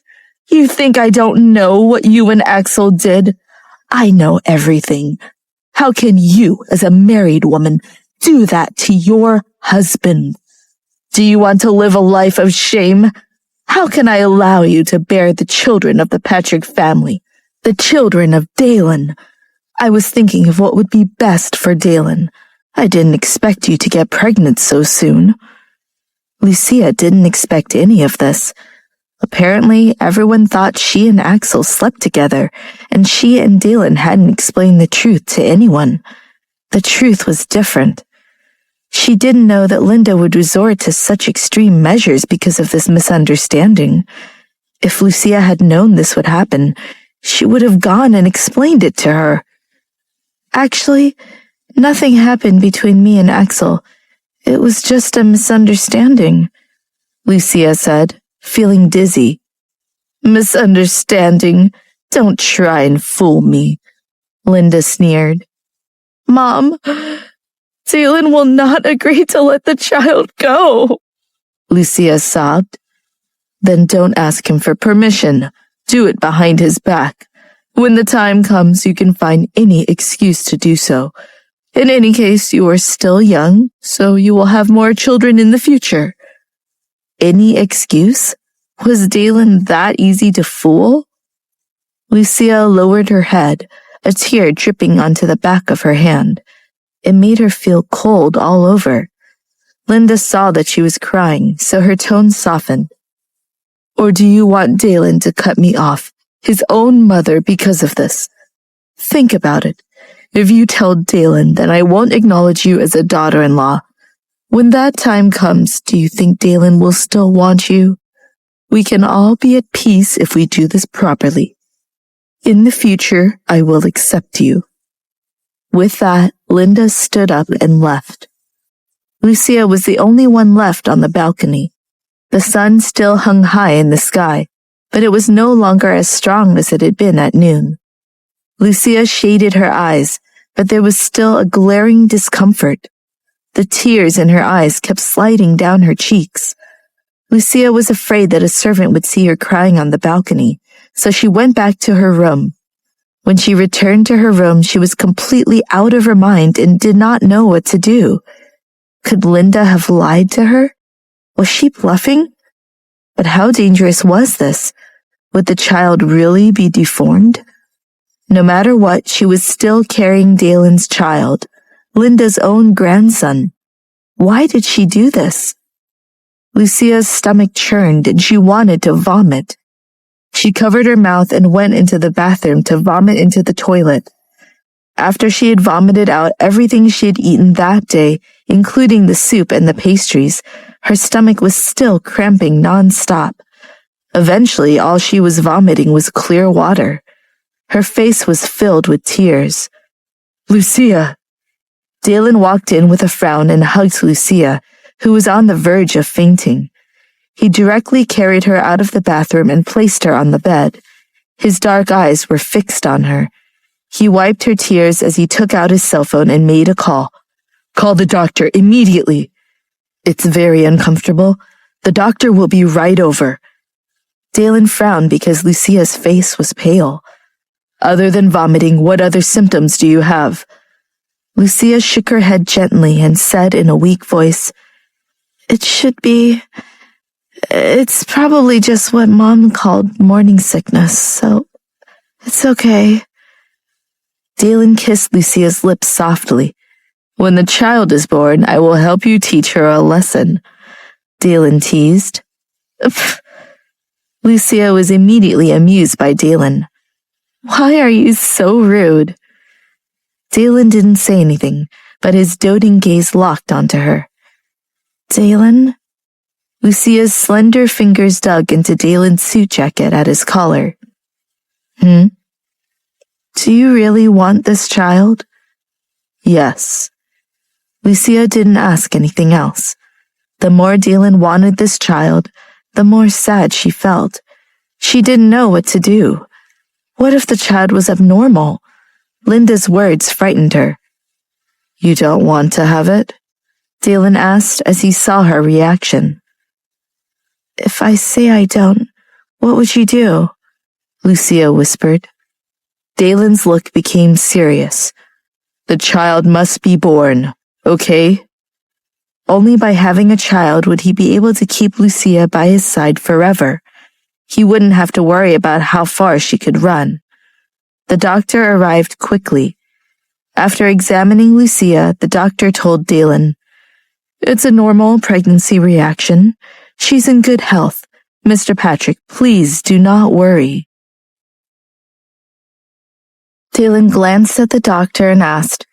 Speaker 1: You think I don't know what you and Axel did? I know everything. How can you, as a married woman, do that to your husband? Do you want to live a life of shame? How can I allow you to bear the children of the Patrick family, the children of Dalen? I was thinking of what would be best for Dalen. I didn't expect you to get pregnant so soon." Lucia didn't expect any of this. Apparently, everyone thought she and Axel slept together, and she and Dalen hadn't explained the truth to anyone. The truth was different. She didn't know that Linda would resort to such extreme measures because of this misunderstanding. If Lucia had known this would happen, she would have gone and explained it to her. "Actually, nothing happened between me and Axel. It was just a misunderstanding," Lucia said, feeling dizzy. "Misunderstanding? Don't try and fool me," Linda sneered. "Mom, Dalen will not agree to let the child go," Lucia sobbed. "Then don't ask him for permission. Do it behind his back. When the time comes, you can find any excuse to do so. In any case, you are still young, so you will have more children in the future." Any excuse? Was Dalen that easy to fool? Lucia lowered her head, a tear dripping onto the back of her hand. It made her feel cold all over. Linda saw that she was crying, so her tone softened. "Or do you want Dalen to cut me off, his own mother, because of this? Think about it. If you tell Dalen, then I won't acknowledge you as a daughter-in-law. When that time comes, do you think Dalen will still want you? We can all be at peace if we do this properly. In the future, I will accept you." With that, Linda stood up and left. Lucia was the only one left on the balcony. The sun still hung high in the sky, but it was no longer as strong as it had been at noon. Lucia shaded her eyes, but there was still a glaring discomfort. The tears in her eyes kept sliding down her cheeks. Lucia was afraid that a servant would see her crying on the balcony, so she went back to her room. When she returned to her room, she was completely out of her mind and did not know what to do. Could Linda have lied to her? Was she bluffing? But how dangerous was this? Would the child really be deformed? No matter what, she was still carrying Dalen's child, Linda's own grandson. Why did she do this? Lucia's stomach churned and she wanted to vomit. She covered her mouth and went into the bathroom to vomit into the toilet. After she had vomited out everything she had eaten that day, including the soup and the pastries, her stomach was still cramping nonstop. Eventually, all she was vomiting was clear water. Her face was filled with tears. "Lucia!" Dalen walked in with a frown and hugged Lucia, who was on the verge of fainting. He directly carried her out of the bathroom and placed her on the bed. His dark eyes were fixed on her. He wiped her tears as he took out his cell phone and made a call. "Call the doctor immediately." "It's very uncomfortable. The doctor will be right over." Dalen frowned because Lucia's face was pale. "Other than vomiting, what other symptoms do you have?" Lucia shook her head gently and said in a weak voice, It's probably just what Mom called morning sickness, so it's okay." Dalen kissed Lucia's lips softly. "When the child is born, I will help you teach her a lesson," Dalen teased. Pff. Lucia was immediately amused by Dalen. "Why are you so rude?" Dalen didn't say anything, but his doting gaze locked onto her. "Dalen?" Lucia's slender fingers dug into Dalen's suit jacket at his collar. "Do you really want this child?" "Yes." Lucia didn't ask anything else. The more Dalen wanted this child, the more sad she felt. She didn't know what to do. What if the child was abnormal? Linda's words frightened her. "You don't want to have it?" Dalen asked as he saw her reaction. "If I say I don't, what would you do?" Lucia whispered. Dalen's look became serious. "The child must be born, okay?" Only by having a child would he be able to keep Lucia by his side forever. He wouldn't have to worry about how far she could run. The doctor arrived quickly. After examining Lucia, the doctor told Dalen, "It's a normal pregnancy reaction. She's in good health. Mr. Patrick, please do not worry." Dalen glanced at the doctor and asked,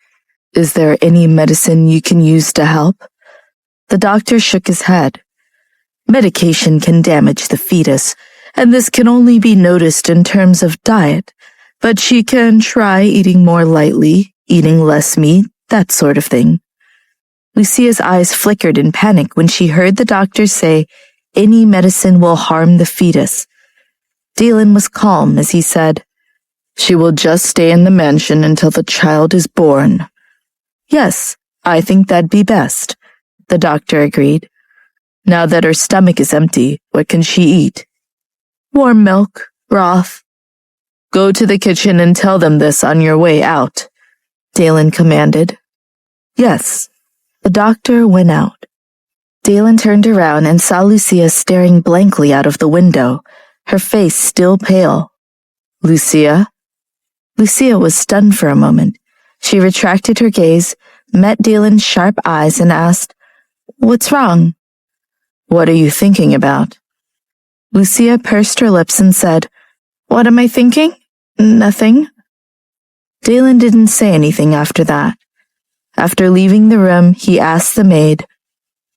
Speaker 1: "Is there any medicine you can use to help?" The doctor shook his head. "Medication can damage the fetus, and this can only be noticed in terms of diet, but she can try eating more lightly, eating less meat, that sort of thing." Lucia's eyes flickered in panic when she heard the doctor say, "Any medicine will harm the fetus." Dalen was calm as he said, "She will just stay in the mansion until the child is born." "Yes, I think that'd be best," the doctor agreed. "Now that her stomach is empty, what can she eat?" "Warm milk, broth." "Go to the kitchen and tell them this on your way out," Dalen commanded. "Yes." The doctor went out. Dalen turned around and saw Lucia staring blankly out of the window, her face still pale. "Lucia?" Lucia was stunned for a moment. She retracted her gaze, met Dalen's sharp eyes, and asked, "What's wrong?" "What are you thinking about?" Lucia pursed her lips and said, "What am I thinking? Nothing." Dalen didn't say anything after that. After leaving the room, he asked the maid,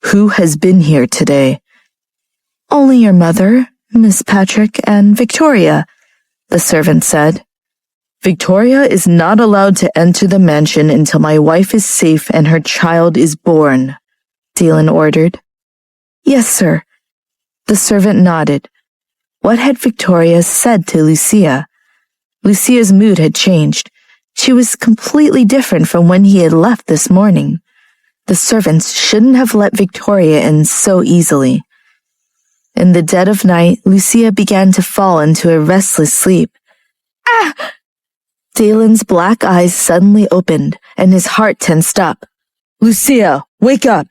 Speaker 1: "Who has been here today?" "Only your mother, Miss Patrick, and Victoria," the servant said. "Victoria is not allowed to enter the mansion until my wife is safe and her child is born," Dalen ordered. "Yes, sir." The servant nodded. What had Victoria said to Lucia? Lucia's mood had changed. She was completely different from when he had left this morning. The servants shouldn't have let Victoria in so easily. In the dead of night, Lucia began to fall into a restless sleep. "Ah!" Dalen's black eyes suddenly opened, and his heart tensed up. "Lucia, wake up!"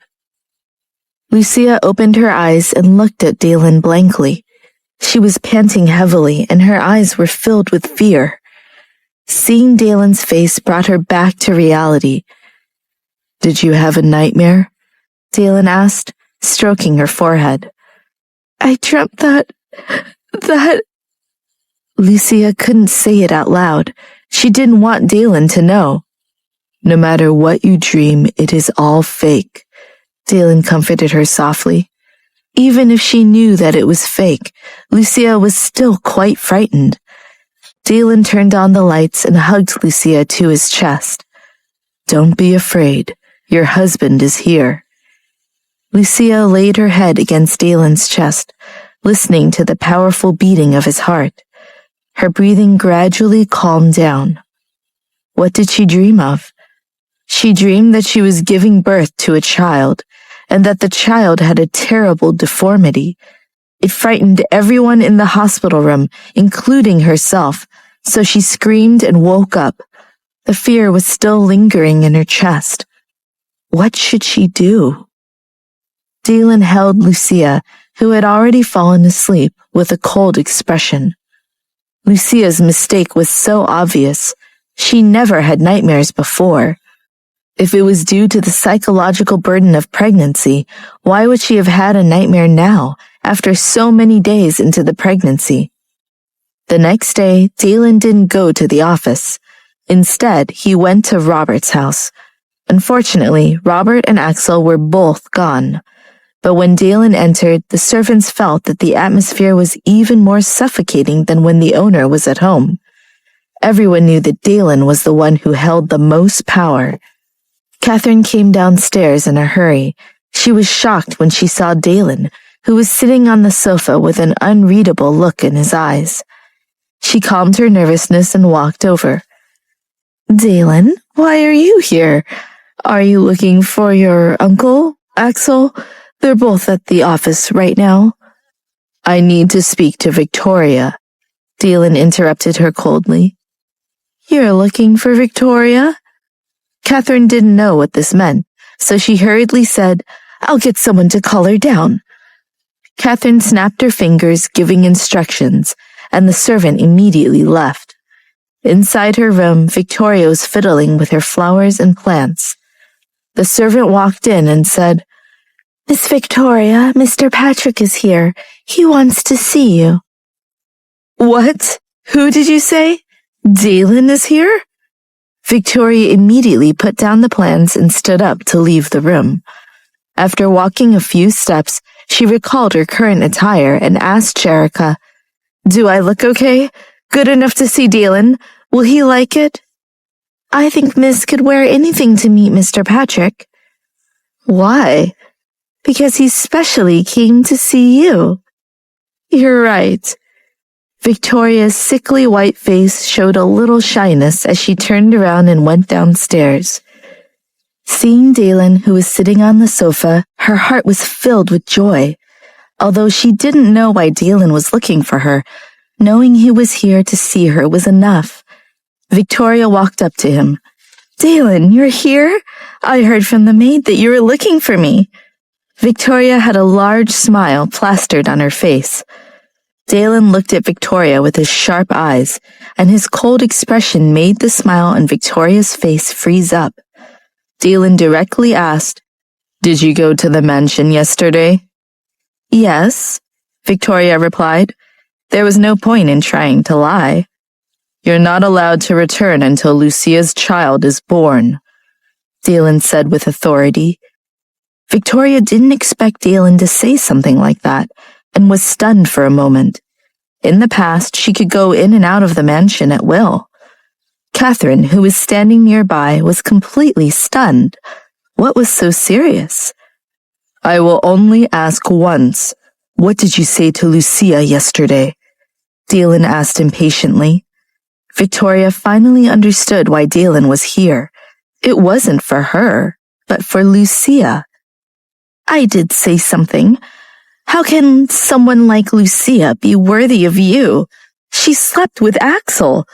Speaker 1: Lucia opened her eyes and looked at Dalen blankly. She was panting heavily, and her eyes were filled with fear. Seeing Dalen's face brought her back to reality. "Did you have a nightmare?" Dalen asked, stroking her forehead. "I dreamt that... Lucia couldn't say it out loud. She didn't want Dalen to know. "No matter what you dream, it is all fake," Dalen comforted her softly. Even if she knew that it was fake, Lucia was still quite frightened. Dalen turned on the lights and hugged Lucia to his chest. "Don't be afraid. Your husband is here." Lucia laid her head against Dalen's chest, listening to the powerful beating of his heart. Her breathing gradually calmed down. What did she dream of? She dreamed that she was giving birth to a child, and that the child had a terrible deformity. It frightened everyone in the hospital room, including herself, so she screamed and woke up. The fear was still lingering in her chest. What should she do? Dalen held Lucia, who had already fallen asleep, with a cold expression. Lucia's mistake was so obvious. She never had nightmares before. If it was due to the psychological burden of pregnancy, why would she have had a nightmare now, after so many days into the pregnancy? The next day, Dalen didn't go to the office. Instead, he went to Robert's house. Unfortunately, Robert and Axel were both gone. But when Dalen entered, the servants felt that the atmosphere was even more suffocating than when the owner was at home. Everyone knew that Dalen was the one who held the most power. Catherine came downstairs in a hurry. She was shocked when she saw Dalen, who was sitting on the sofa with an unreadable look in his eyes. She calmed her nervousness and walked over. "Dalen, why are you here? Are you looking for your uncle, Axel? They're both at the office right now." "I need to speak to Victoria," Dalen interrupted her coldly. "You're looking for Victoria?" Catherine didn't know what this meant, so she hurriedly said, I'll get someone to call her down." Catherine snapped her fingers, giving instructions, and the servant immediately left. Inside her room, Victoria was fiddling with her flowers and plants. The servant walked in and said, "Miss Victoria, Mr. Patrick is here. He wants to see you." "What? Who did you say? Dalen is here?" Victoria immediately put down the plants and stood up to leave the room. After walking a few steps, she recalled her current attire and asked Jerica, "Do I look okay? Good enough to see Dalen? Will he like it?" "I think Miss could wear anything to meet Mr. Patrick." "Why?" "Because he specially came to see you." "You're right." Victoria's sickly white face showed a little shyness as she turned around and went downstairs. Seeing Dalen, who was sitting on the sofa, her heart was filled with joy. Although she didn't know why Dalen was looking for her, knowing he was here to see her was enough. Victoria walked up to him. "Dalen, you're here? I heard from the maid that you were looking for me." Victoria had a large smile plastered on her face. Dalen looked at Victoria with his sharp eyes, and his cold expression made the smile on Victoria's face freeze up. Dalen directly asked, "Did you go to the mansion yesterday?" "Yes," Victoria replied. There was no point in trying to lie. "You're not allowed to return until Lucia's child is born," Dalen said with authority. Victoria didn't expect Dalen to say something like that, and was stunned for a moment. In the past, she could go in and out of the mansion at will. Catherine, who was standing nearby, was completely stunned. What was so serious? "I will only ask once. What did you say to Lucia yesterday?" Dalen asked impatiently. Victoria finally understood why Dalen was here. It wasn't for her, but for Lucia. "I did say something. How can someone like Lucia be worthy of you? She slept with Axel.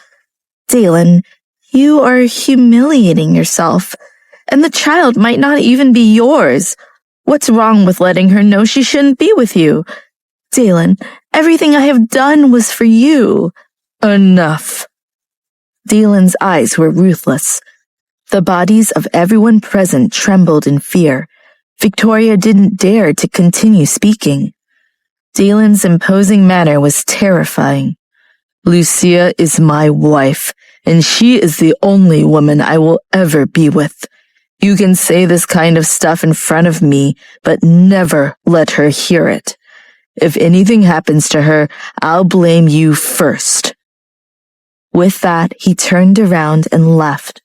Speaker 1: Dalen, you are humiliating yourself, and the child might not even be yours. What's wrong with letting her know she shouldn't be with you? Dalen, everything I have done was for you." "Enough." Dalen's eyes were ruthless. The bodies of everyone present trembled in fear. Victoria didn't dare to continue speaking. Dalen's imposing manner was terrifying. "Lucia is my wife, and she is the only woman I will ever be with. You can say this kind of stuff in front of me, but never let her hear it. If anything happens to her, I'll blame you first." With that, he turned around and left.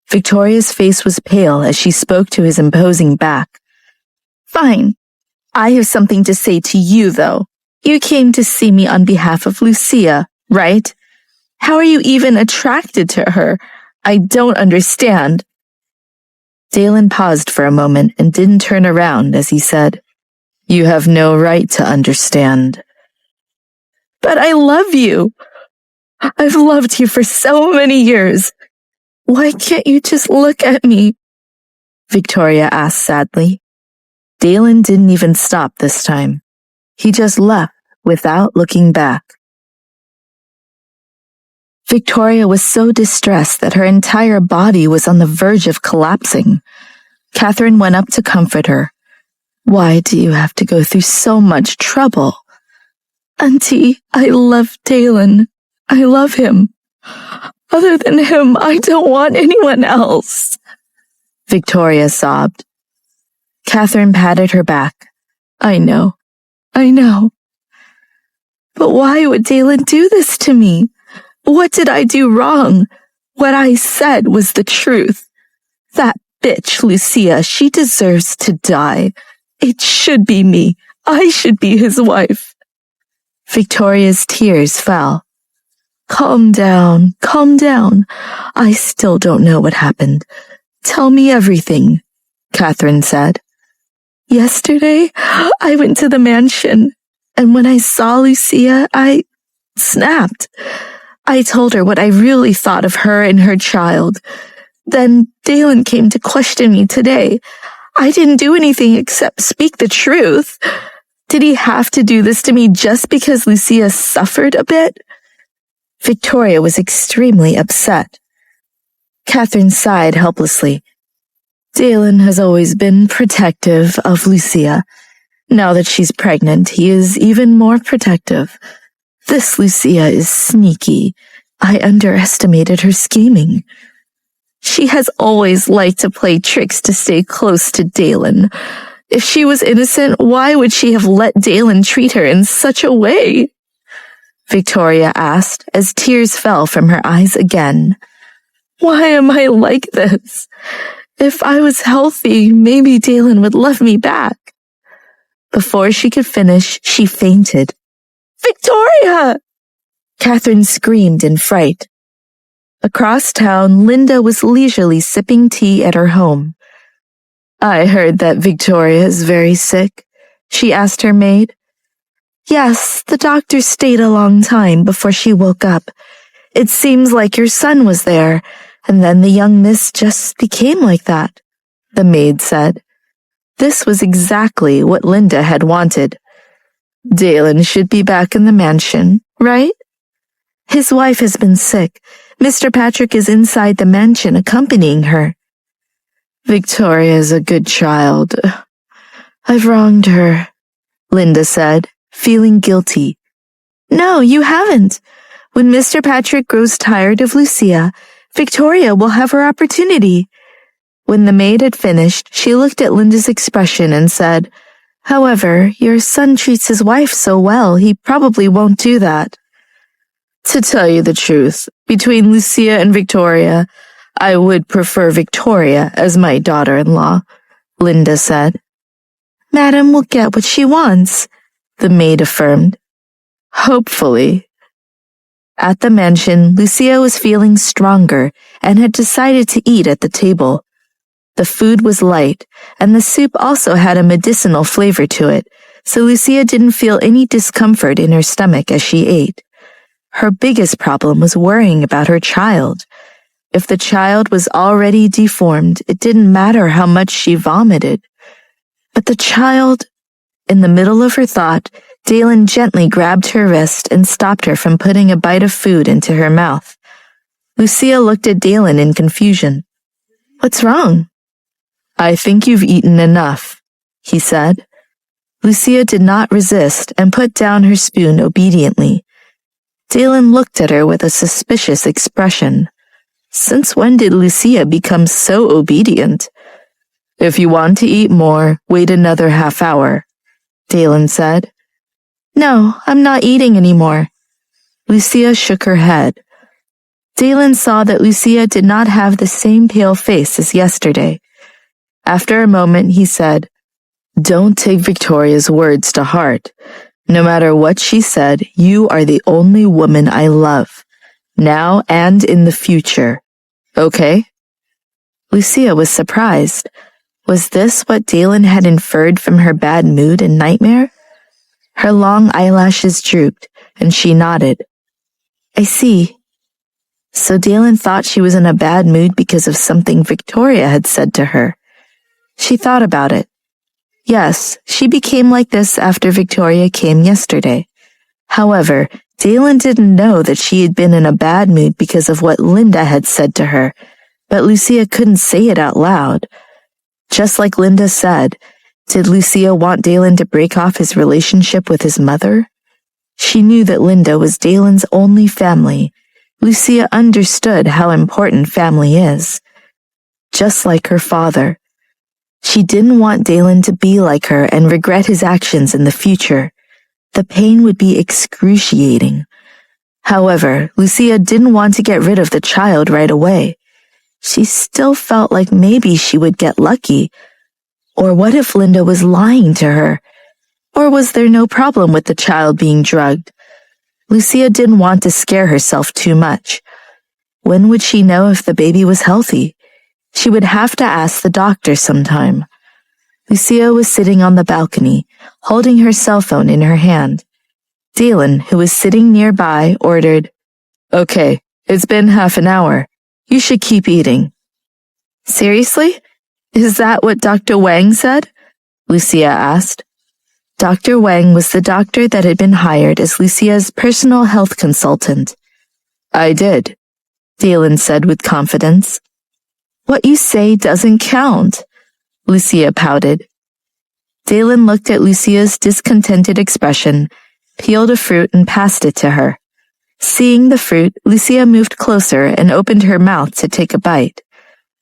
Speaker 1: Victoria's face was pale as she spoke to his imposing back. "Fine. I have something to say to you, though. You came to see me on behalf of Lucia, right? How are you even attracted to her? I don't understand." Dalen paused for a moment and didn't turn around as he said, "You have no right to understand." "But I love you. I've loved you for so many years. Why can't you just look at me?" Victoria asked sadly. Dalen didn't even stop this time. He just left without looking back. Victoria was so distressed that her entire body was on the verge of collapsing. Catherine went up to comfort her. "Why do you have to go through so much trouble?" "Auntie, I love Dalen. I love him. Other than him, I don't want anyone else," Victoria sobbed. Catherine patted her back. I know. But why would Dalen do this to me? What did I do wrong? What I said was the truth. That bitch, Lucia, she deserves to die. It should be me. I should be his wife." Victoria's tears fell. Calm down. I still don't know what happened. Tell me everything," Catherine said. "Yesterday, I went to the mansion, and when I saw Lucia, I snapped. I told her what I really thought of her and her child. Then Dalen came to question me today. I didn't do anything except speak the truth. Did he have to do this to me just because Lucia suffered a bit? Victoria was extremely upset. Catherine sighed helplessly. Dalen has always been protective of Lucia. Now that she's pregnant, he is even more protective. This Lucia is sneaky. I underestimated her scheming. She has always liked to play tricks to stay close to Dalen. If she was innocent, why would she have let Dalen treat her in such a way? Victoria asked as tears fell from her eyes again. Why am I like this? If I was healthy, maybe Dalen would love me back. Before she could finish, she fainted. Victoria! Catherine screamed in fright. Across town, Linda was leisurely sipping tea at her home. I heard that Victoria is very sick, she asked her maid. Yes, the doctor stayed a long time before she woke up. It seems like your son was there, and then the young miss just became like that, the maid said. This was exactly what Linda had wanted. Dalen should be back in the mansion, right? His wife has been sick. Mr. Patrick is inside the mansion accompanying her. Victoria is a good child. I've wronged her, Linda said, feeling guilty. No, you haven't. When Mr. Patrick grows tired of Lucia, Victoria will have her opportunity. When the maid had finished, she looked at Linda's expression and said, However, your son treats his wife so well, he probably won't do that. To tell you the truth, between Lucia and Victoria, I would prefer Victoria as my daughter-in-law, Linda said. Madam will get what she wants, the maid affirmed. Hopefully. At the mansion, Lucia was feeling stronger and had decided to eat at the table. The food was light, and the soup also had a medicinal flavor to it, so Lucia didn't feel any discomfort in her stomach as she ate. Her biggest problem was worrying about her child. If the child was already deformed, it didn't matter how much she vomited. But the child... In the middle of her thought, Dalen gently grabbed her wrist and stopped her from putting a bite of food into her mouth. Lucia looked at Dalen in confusion. What's wrong? I think you've eaten enough, he said. Lucia did not resist and put down her spoon obediently. Dalen looked at her with a suspicious expression. Since when did Lucia become so obedient? If you want to eat more, wait another half hour, Dalen said. No, I'm not eating anymore. Lucia shook her head. Dalen saw that Lucia did not have the same pale face as yesterday. After a moment, he said, Don't take Victoria's words to heart. No matter what she said, you are the only woman I love, now and in the future. Okay? Lucia was surprised. Was this what Dalen had inferred from her bad mood and nightmare? Her long eyelashes drooped, and she nodded. I see. So Dalen thought she was in a bad mood because of something Victoria had said to her. She thought about it. Yes, she became like this after Victoria came yesterday. However, Dalen didn't know that she had been in a bad mood because of what Linda had said to her, but Lucia couldn't say it out loud. Just like Linda said, did Lucia want Dalen to break off his relationship with his mother? She knew that Linda was Dalen's only family. Lucia understood how important family is. Just like her father. She didn't want Dalen to be like her and regret his actions in the future. The pain would be excruciating. However, Lucia didn't want to get rid of the child right away. She still felt like maybe she would get lucky. Or what if Linda was lying to her? Or was there no problem with the child being drugged? Lucia didn't want to scare herself too much. When would she know if the baby was healthy? She would have to ask the doctor sometime. Lucia was sitting on the balcony, holding her cell phone in her hand. Dalen, who was sitting nearby, ordered, Okay, it's been half an hour. You should keep eating. Seriously? Is that what Dr. Wang said? Lucia asked. Dr. Wang was the doctor that had been hired as Lucia's personal health consultant. I did, Dalen said with confidence. What you say doesn't count, Lucia pouted. Dalen looked at Lucia's discontented expression, peeled a fruit and passed it to her. Seeing the fruit, Lucia moved closer and opened her mouth to take a bite.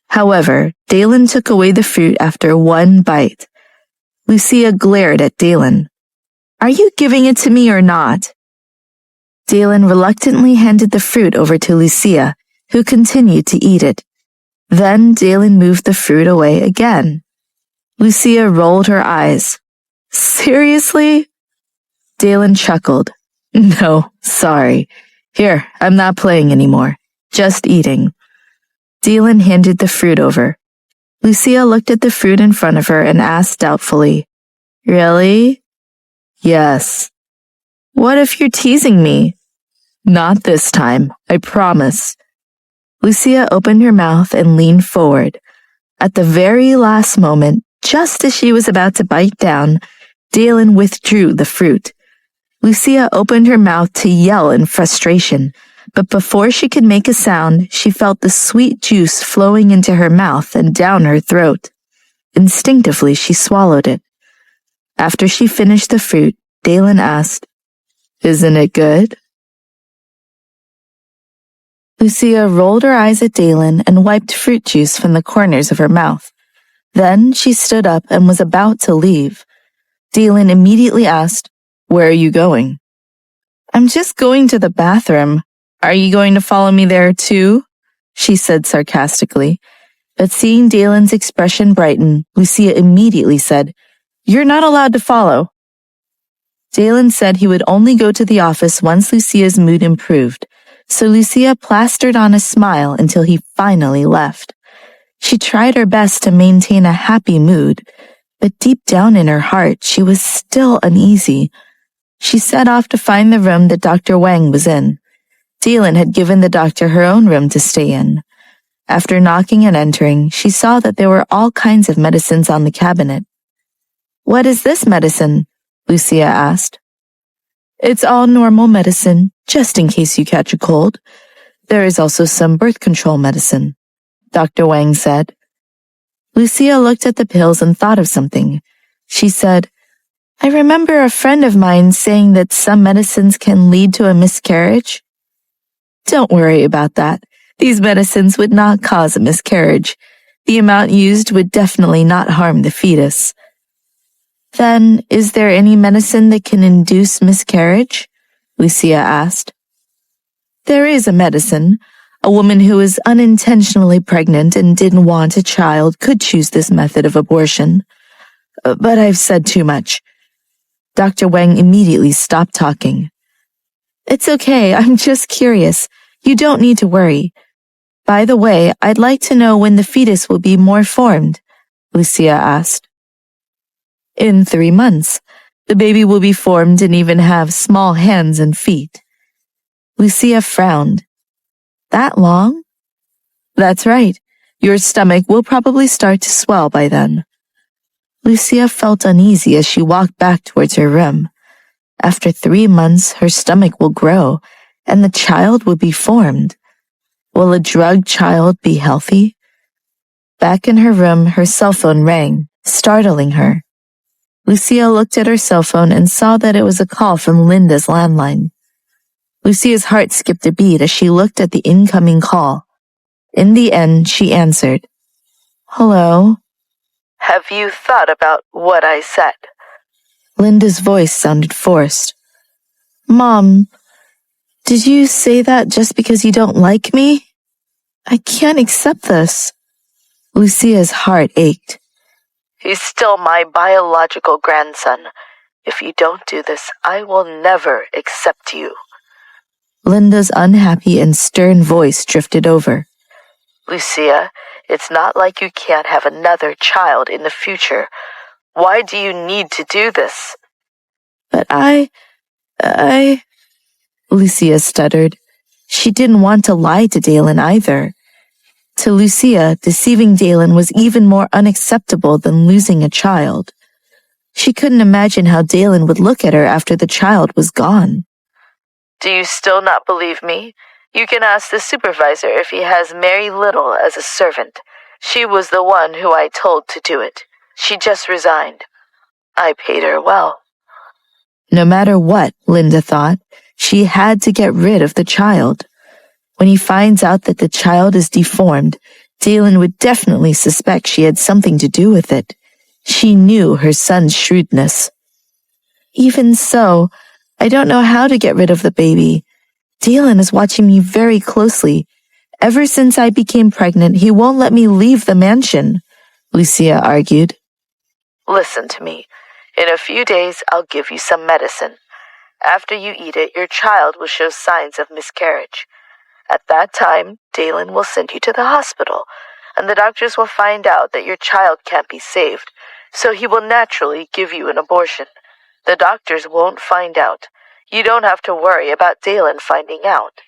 Speaker 1: However, Dalen took away the fruit after one bite. Lucia glared at Dalen. Are you giving it to me or not? Dalen reluctantly handed the fruit over to Lucia, who continued to eat it. Then Dalen moved the fruit away again. Lucia rolled her eyes. Seriously? Dalen chuckled. No, sorry. Here, I'm not playing anymore. Just eating. Dalen handed the fruit over. Lucia looked at the fruit in front of her and asked doubtfully, Really? Yes. What if you're teasing me? Not this time, I promise. Lucia opened her mouth and leaned forward. At the very last moment, just as she was about to bite down, Dalen withdrew the fruit. Lucia opened her mouth to yell in frustration, but before she could make a sound, she felt the sweet juice flowing into her mouth and down her throat. Instinctively, she swallowed it. After she finished the fruit, Dalen asked, Isn't it good? Lucia rolled her eyes at Dalen and wiped fruit juice from the corners of her mouth. Then she stood up and was about to leave. Dalen immediately asked, Where are you going? I'm just going to the bathroom. Are you going to follow me there too? She said sarcastically. But seeing Dalen's expression brighten, Lucia immediately said, You're not allowed to follow. Dalen said he would only go to the office once Lucia's mood improved, so Lucia plastered on a smile until he finally left. She tried her best to maintain a happy mood, but deep down in her heart, she was still uneasy. She set off to find the room that Dr. Wang was in. Dalen had given the doctor her own room to stay in. After knocking and entering, she saw that there were all kinds of medicines on the cabinet. What is this medicine? Lucia asked. It's all normal medicine, just in case you catch a cold. There is also some birth control medicine, Dr. Wang said. Lucia looked at the pills and thought of something. She said, I remember a friend of mine saying that some medicines can lead to a miscarriage. Don't worry about that. These medicines would not cause a miscarriage. The amount used would definitely not harm the fetus. Then, is there any medicine that can induce miscarriage? Lucia asked. There is a medicine. A woman who is unintentionally pregnant and didn't want a child could choose this method of abortion. But I've said too much. Dr. Wang immediately stopped talking. It's okay, I'm just curious. You don't need to worry. By the way, I'd like to know when the fetus will be more formed, Lucia asked. In 3 months. The baby will be formed and even have small hands and feet. Lucia frowned. That long? That's right. Your stomach will probably start to swell by then. Lucia felt uneasy as she walked back towards her room. After 3 months, her stomach will grow, and the child will be formed. Will a drugged child be healthy? Back in her room, her cell phone rang, startling her. Lucia looked at her cell phone and saw that it was a call from Linda's landline. Lucia's heart skipped a beat as she looked at the incoming call. In the end, she answered. Hello? Have you thought about what I said? Linda's voice sounded forced. Mom, did you say that just because you don't like me? I can't accept this. Lucia's heart ached. He's still my biological grandson. If you don't do this, I will never accept you. Linda's unhappy and stern voice drifted over. Lucia, it's not like you can't have another child in the future. Why do you need to do this? But Lucia stuttered. She didn't want to lie to Dalen either. To Lucia, deceiving Dalen was even more unacceptable than losing a child. She couldn't imagine how Dalen would look at her after the child was gone. "Do you still not believe me? You can ask the supervisor if he has Mary Little as a servant. She was the one who I told to do it. She just resigned. I paid her well." No matter what, Linda thought, she had to get rid of the child. When he finds out that the child is deformed, Dalen would definitely suspect she had something to do with it. She knew her son's shrewdness. "Even so, I don't know how to get rid of the baby. Dalen is watching me very closely. Ever since I became pregnant, he won't let me leave the mansion," Lucia argued. "Listen to me. In a few days, I'll give you some medicine. After you eat it, your child will show signs of miscarriage. At that time, Dalen will send you to the hospital, and the doctors will find out that your child can't be saved, so he will naturally give you an abortion. The doctors won't find out. You don't have to worry about Dalen finding out."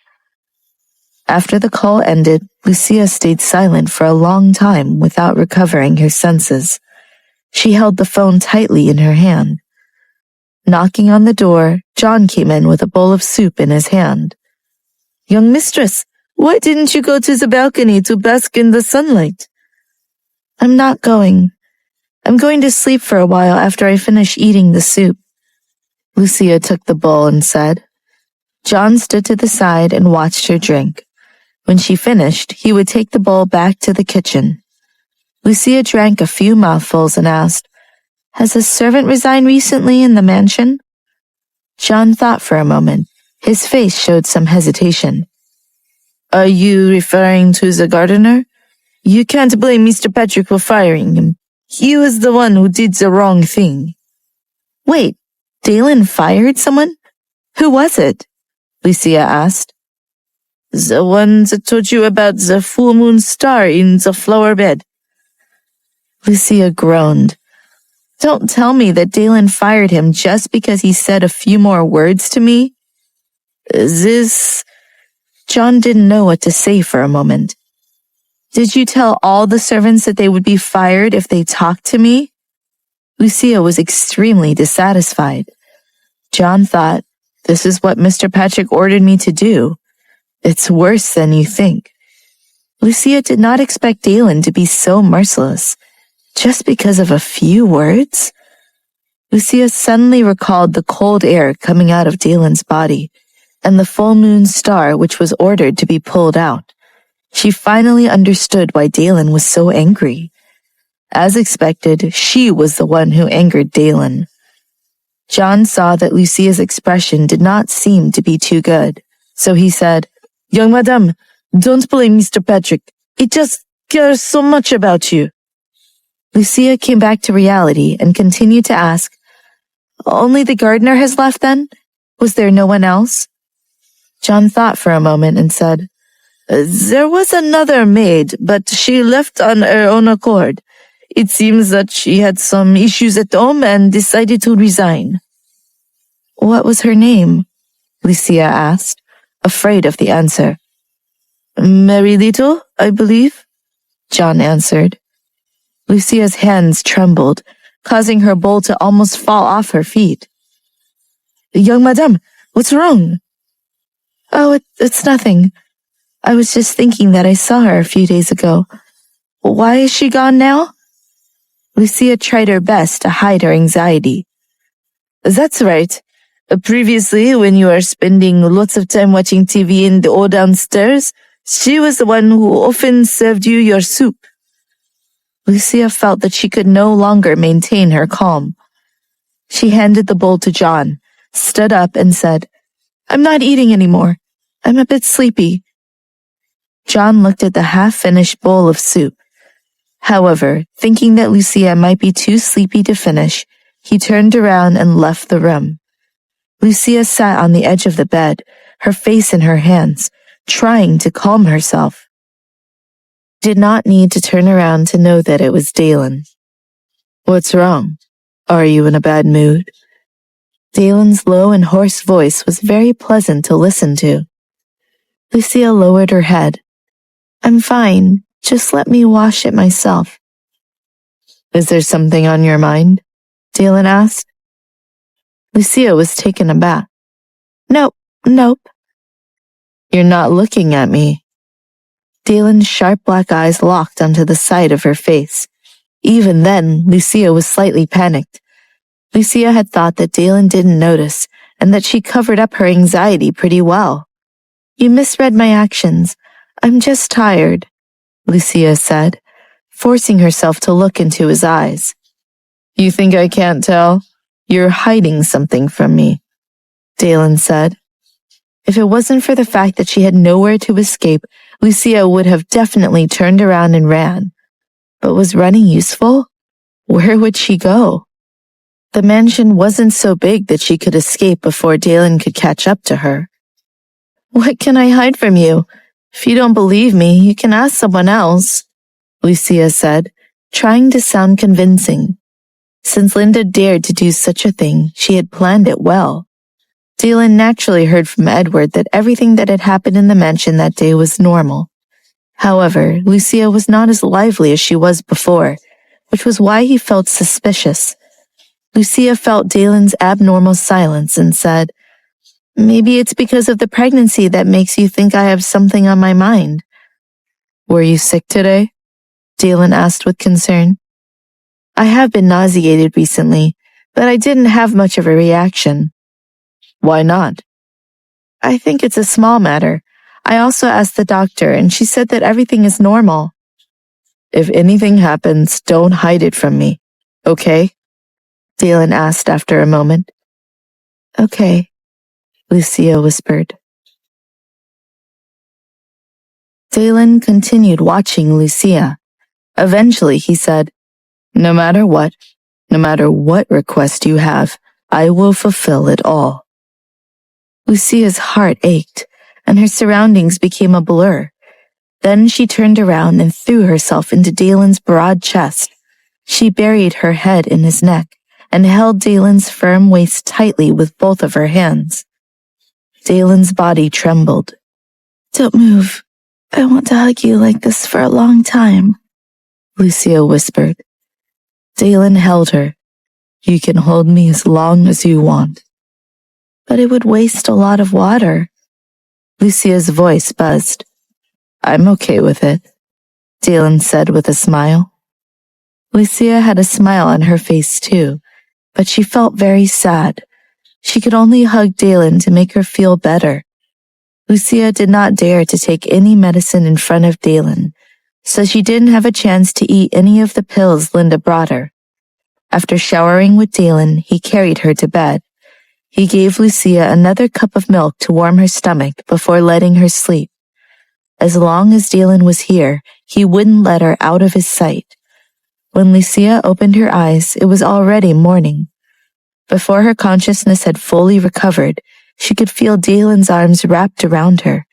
Speaker 1: After the call ended, Lucia stayed silent for a long time without recovering her senses. She held the phone tightly in her hand. Knocking on the door, John came in with a bowl of soup in his hand. "Young mistress, why didn't you go to the balcony to bask in the sunlight?" "I'm not going. I'm going to sleep for a while after I finish eating the soup." Lucia took the bowl and said. John stood to the side and watched her drink. When she finished, he would take the bowl back to the kitchen. Lucia drank a few mouthfuls and asked, "Has a servant resigned recently in the mansion?" John thought for a moment. His face showed some hesitation. "Are you referring to the gardener? You can't blame Mr. Patrick for firing him. He was the one who did the wrong thing." "Wait, Dalen fired someone? Who was it?" Lucia asked. "The one that told you about the full moon star in the flower bed." Lucia groaned. "Don't tell me that Dalen fired him just because he said a few more words to me." John didn't know what to say for a moment. "Did you tell all the servants that they would be fired if they talked to me?" Lucia was extremely dissatisfied. John thought, "This is what Mr. Patrick ordered me to do. It's worse than you think." Lucia did not expect Dalen to be so merciless. Just because of a few words? Lucia suddenly recalled the cold air coming out of Dalen's body, and the full moon star which was ordered to be pulled out. She finally understood why Dalen was so angry. As expected, she was the one who angered Dalen. John saw that Lucia's expression did not seem to be too good, so he said, "Young madame, don't blame Mr. Patrick. He just cares so much about you." Lucia came back to reality and continued to ask, "Only the gardener has left then? Was there no one else?" John thought for a moment and said, "There was another maid, but she left on her own accord. It seems that she had some issues at home and decided to resign." "What was her name?" Lucia asked, afraid of the answer. "Mary Little, I believe," John answered. Lucia's hands trembled, causing her bowl to almost fall off her feet. "Young madame, what's wrong?" "Oh, it's nothing. I was just thinking that I saw her a few days ago. Why is she gone now?" Lucia tried her best to hide her anxiety. "That's right. Previously, when you were spending lots of time watching TV in the hall downstairs, she was the one who often served you your soup." Lucia felt that she could no longer maintain her calm. She handed the bowl to John, stood up and said, "I'm not eating anymore. I'm a bit sleepy." John looked at the half-finished bowl of soup. However, thinking that Lucia might be too sleepy to finish, he turned around and left the room. Lucia sat on the edge of the bed, her face in her hands, trying to calm herself. Did not need to turn around to know that it was Dalen. "What's wrong? Are you in a bad mood?" Dalen's low and hoarse voice was very pleasant to listen to. Lucia lowered her head. "I'm fine. Just let me wash it myself. Is there something on your mind? Dalen asked. Lucia was taken aback. Nope. You're not looking at me. Dalen's sharp black eyes locked onto the side of her face. Even then, Lucia was slightly panicked. Lucia had thought that Dalen didn't notice and that she covered up her anxiety pretty well. You misread my actions. I'm just tired, Lucia said, forcing herself to look into his eyes. You think I can't tell? You're hiding something from me, Dalen said. If it wasn't for the fact that she had nowhere to escape, Lucia would have definitely turned around and ran. But was running useful? Where would she go? The mansion wasn't so big that she could escape before Dalen could catch up to her. What can I hide from you? If you don't believe me, you can ask someone else, Lucia said, trying to sound convincing. Since Linda dared to do such a thing, she had planned it well. Dalen naturally heard from Edward that everything that had happened in the mansion that day was normal. However, Lucia was not as lively as she was before, which was why he felt suspicious. Lucia felt Dalen's abnormal silence and said, Maybe it's because of the pregnancy that makes you think I have something on my mind. Were you sick today? Dalen asked with concern. I have been nauseated recently, but I didn't have much of a reaction. Why not? I think it's a small matter. I also asked the doctor, and she said that everything is normal. If anything happens, don't hide it from me, okay? Dalen asked after a moment. Okay, Lucia whispered. Dalen continued watching Lucia. Eventually, he said, No matter what request you have, I will fulfill it all. Lucia's heart ached, and her surroundings became a blur. Then she turned around and threw herself into Dalen's broad chest. She buried her head in his neck and held Dalen's firm waist tightly with both of her hands. Dalen's body trembled. Don't move. I want to hug you like this for a long time, Lucia whispered. Dalen held her. You can hold me as long as you want. But it would waste a lot of water. Lucia's voice buzzed. I'm okay with it, Dalen said with a smile. Lucia had a smile on her face too, but she felt very sad. She could only hug Dalen to make her feel better. Lucia did not dare to take any medicine in front of Dalen, so she didn't have a chance to eat any of the pills Linda brought her. After showering with Dalen, he carried her to bed. He gave Lucia another cup of milk to warm her stomach before letting her sleep. As long as Dalen was here, he wouldn't let her out of his sight. When Lucia opened her eyes, it was already morning. Before her consciousness had fully recovered, she could feel Dalen's arms wrapped around her.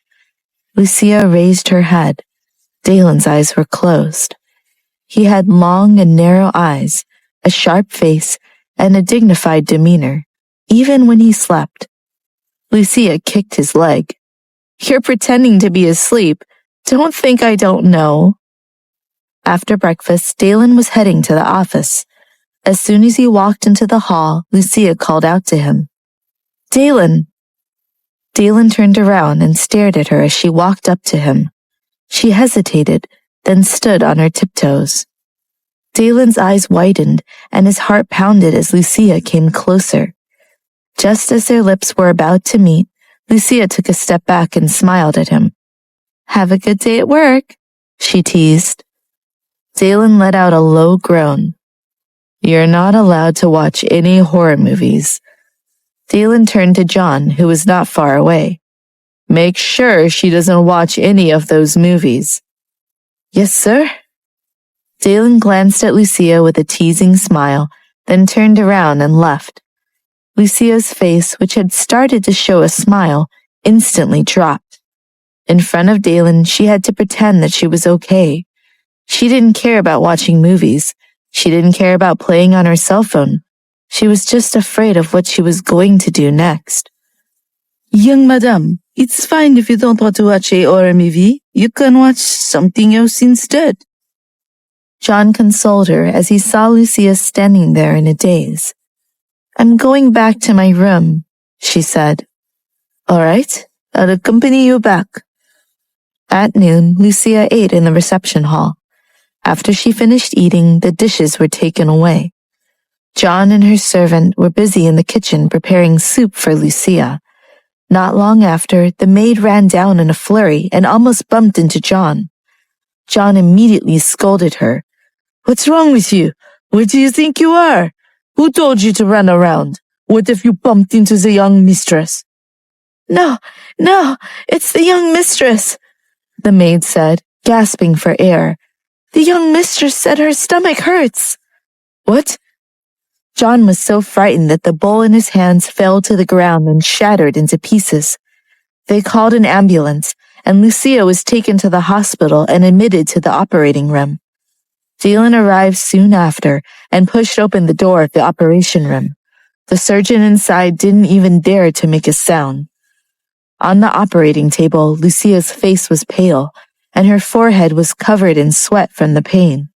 Speaker 1: Lucia raised her head. Dalen's eyes were closed. He had long and narrow eyes, a sharp face, and a dignified demeanor, even when he slept. Lucia kicked his leg. You're pretending to be asleep. Don't think I don't know. After breakfast, Dalen was heading to the office. As soon as he walked into the hall, Lucia called out to him. Dalen! Dalen turned around and stared at her as she walked up to him. She hesitated, then stood on her tiptoes. Dalen's eyes widened and his heart pounded as Lucia came closer. Just as their lips were about to meet, Lucia took a step back and smiled at him. Have a good day at work, she teased. Dalen let out a low groan. You're not allowed to watch any horror movies. Dalen turned to John, who was not far away. Make sure she doesn't watch any of those movies. Yes, sir. Dalen glanced at Lucia with a teasing smile, then turned around and left. Lucia's face, which had started to show a smile, instantly dropped. In front of Dalen, she had to pretend that she was okay. She didn't care about watching movies. She didn't care about playing on her cell phone. She was just afraid of what she was going to do next. Young madame, It's fine if you don't want to watch a horror movie. You can watch something else instead. John consoled her as he saw Lucia standing there in a daze. I'm going back to my room, she said. All right, I'll accompany you back. At noon, Lucia ate in the reception hall. After she finished eating, the dishes were taken away. John and her servant were busy in the kitchen preparing soup for Lucia. Not long after, the maid ran down in a flurry and almost bumped into John. John immediately scolded her. What's wrong with you? Where do you think you are? Who told you to run around? What if you bumped into the young mistress? No, it's the young mistress, the maid said, gasping for air. The young mistress said her stomach hurts. What? John was so frightened that the bowl in his hands fell to the ground and shattered into pieces. They called an ambulance, and Lucia was taken to the hospital and admitted to the operating room. Dalen arrived soon after and pushed open the door of the operation room. The surgeon inside didn't even dare to make a sound. On the operating table, Lucia's face was pale, and her forehead was covered in sweat from the pain.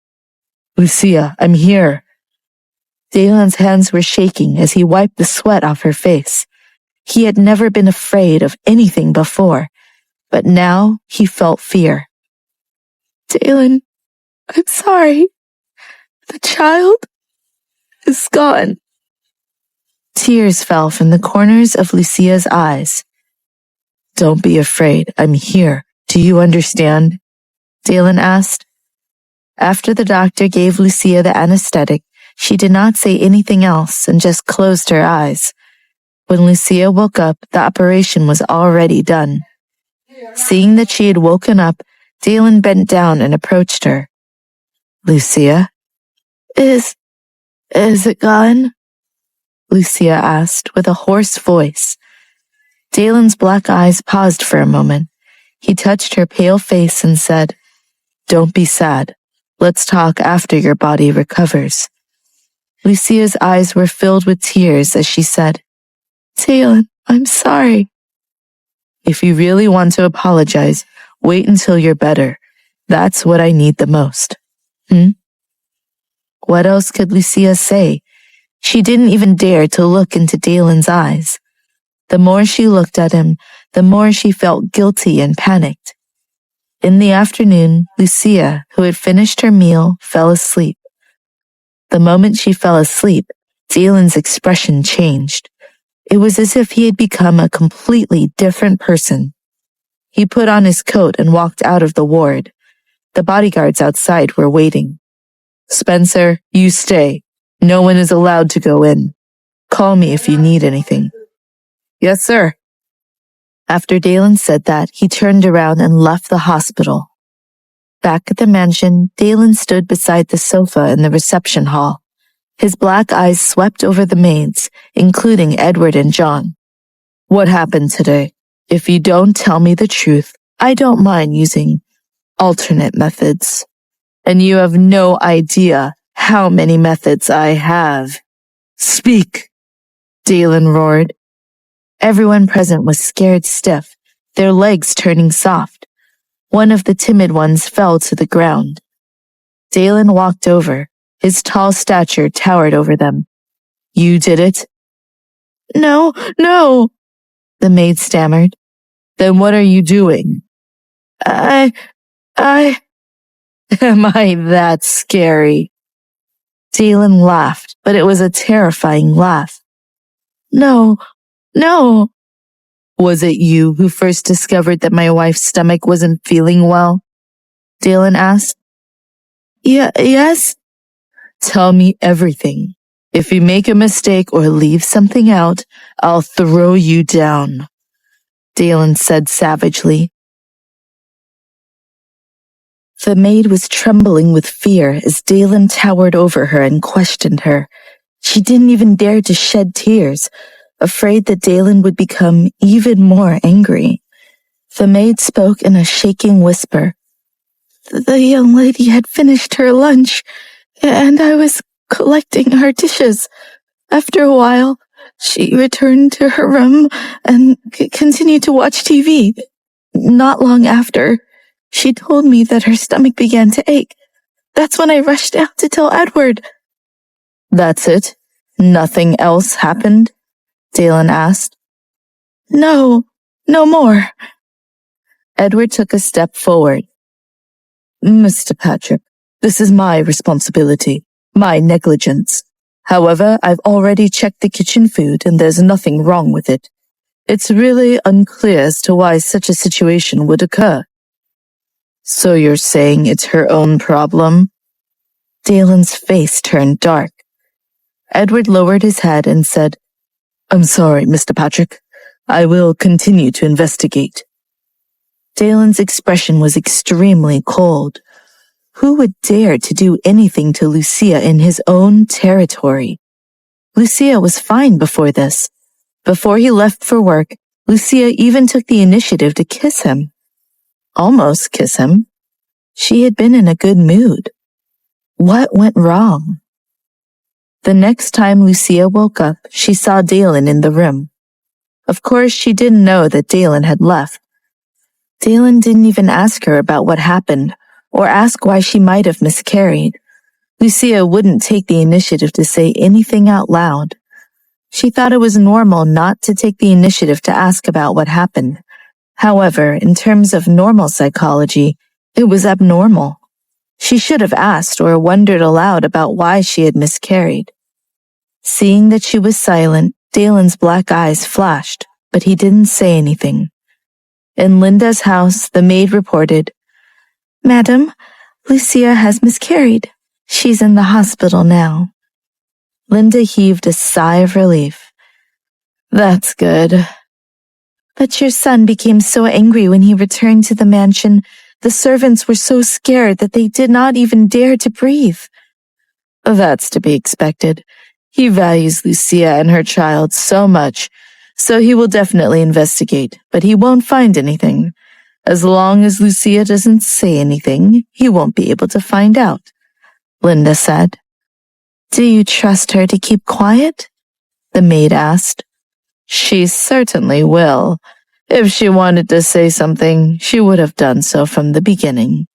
Speaker 1: Lucia, I'm here. Dalen's hands were shaking as he wiped the sweat off her face. He had never been afraid of anything before, but now he felt fear. Dalen, I'm sorry. The child is gone. Tears fell from the corners of Lucia's eyes. Don't be afraid. I'm here. Do you understand? Dalen asked. After the doctor gave Lucia the anesthetic, she did not say anything else and just closed her eyes. When Lucia woke up, the operation was already done. Seeing that she had woken up, Dalen bent down and approached her. Lucia? Is it gone? Lucia asked with a hoarse voice. Dalen's black eyes paused for a moment. He touched her pale face and said, Don't be sad. Let's talk after your body recovers. Lucia's eyes were filled with tears as she said, Dalen, I'm sorry. If you really want to apologize, wait until you're better. That's what I need the most. What else could Lucia say? She didn't even dare to look into Dalen's eyes. The more she looked at him, the more she felt guilty and panicked. In the afternoon, Lucia, who had finished her meal, fell asleep. The moment she fell asleep, Dalen's expression changed. It was as if he had become a completely different person. He put on his coat and walked out of the ward. The bodyguards outside were waiting. Spencer, you stay. No one is allowed to go in. Call me if you need anything. Yes, sir. After Dalen said that, he turned around and left the hospital. Back at the mansion, Dalen stood beside the sofa in the reception hall. His black eyes swept over the maids, including Edward and John. What happened today? If you don't tell me the truth, I don't mind using alternate methods. And you have no idea how many methods I have. Speak, Dalen roared. Everyone present was scared stiff, their legs turning soft. One of the timid ones fell to the ground. Dalen walked over. His tall stature towered over them. You did it? No, the maid stammered. Then what are you doing? I... Am I that scary? Dalen laughed, but it was a terrifying laugh. No. Was it you who first discovered that my wife's stomach wasn't feeling well? Dalen asked. Yes. Tell me everything. If you make a mistake or leave something out, I'll throw you down, Dalen said savagely. The maid was trembling with fear as Dalen towered over her and questioned her. She didn't even dare to shed tears, afraid that Dalen would become even more angry. The maid spoke in a shaking whisper. The young lady had finished her lunch, and I was collecting her dishes. After a while, She returned to her room and continued to watch TV. Not long after, she told me that her stomach began to ache. That's when I rushed out to tell Edward. That's it? Nothing else happened? Dalen asked. No, no more. Edward took a step forward. Mr. Patrick, this is my responsibility, my negligence. However, I've already checked the kitchen food and there's nothing wrong with it. It's really unclear as to why such a situation would occur. So you're saying it's her own problem? Dalen's face turned dark. Edward lowered his head and said, I'm sorry, Mr. Patrick. I will continue to investigate. Dalen's expression was extremely cold. Who would dare to do anything to Lucia in his own territory? Lucia was fine before this. Before he left for work, Lucia even took the initiative to kiss him. Almost kiss him. She had been in a good mood. What went wrong? The next time Lucia woke up, she saw Dalen in the room. Of course, she didn't know that Dalen had left. Dalen didn't even ask her about what happened or ask why she might have miscarried. Lucia wouldn't take the initiative to say anything out loud. She thought it was normal not to take the initiative to ask about what happened. However, in terms of normal psychology, it was abnormal. She should have asked or wondered aloud about why she had miscarried. Seeing that she was silent, Dalen's black eyes flashed, but he didn't say anything. In Linda's house, the maid reported, Madam, Lucia has miscarried. She's in the hospital now. Linda heaved a sigh of relief. That's good. But your son became so angry when he returned to the mansion. The servants were so scared that they did not even dare to breathe. That's to be expected. He values Lucia and her child so much, so he will definitely investigate, but he won't find anything. As long as Lucia doesn't say anything, he won't be able to find out, Linda said. Do you trust her to keep quiet? The maid asked. She certainly will. If she wanted to say something, she would have done so from the beginning,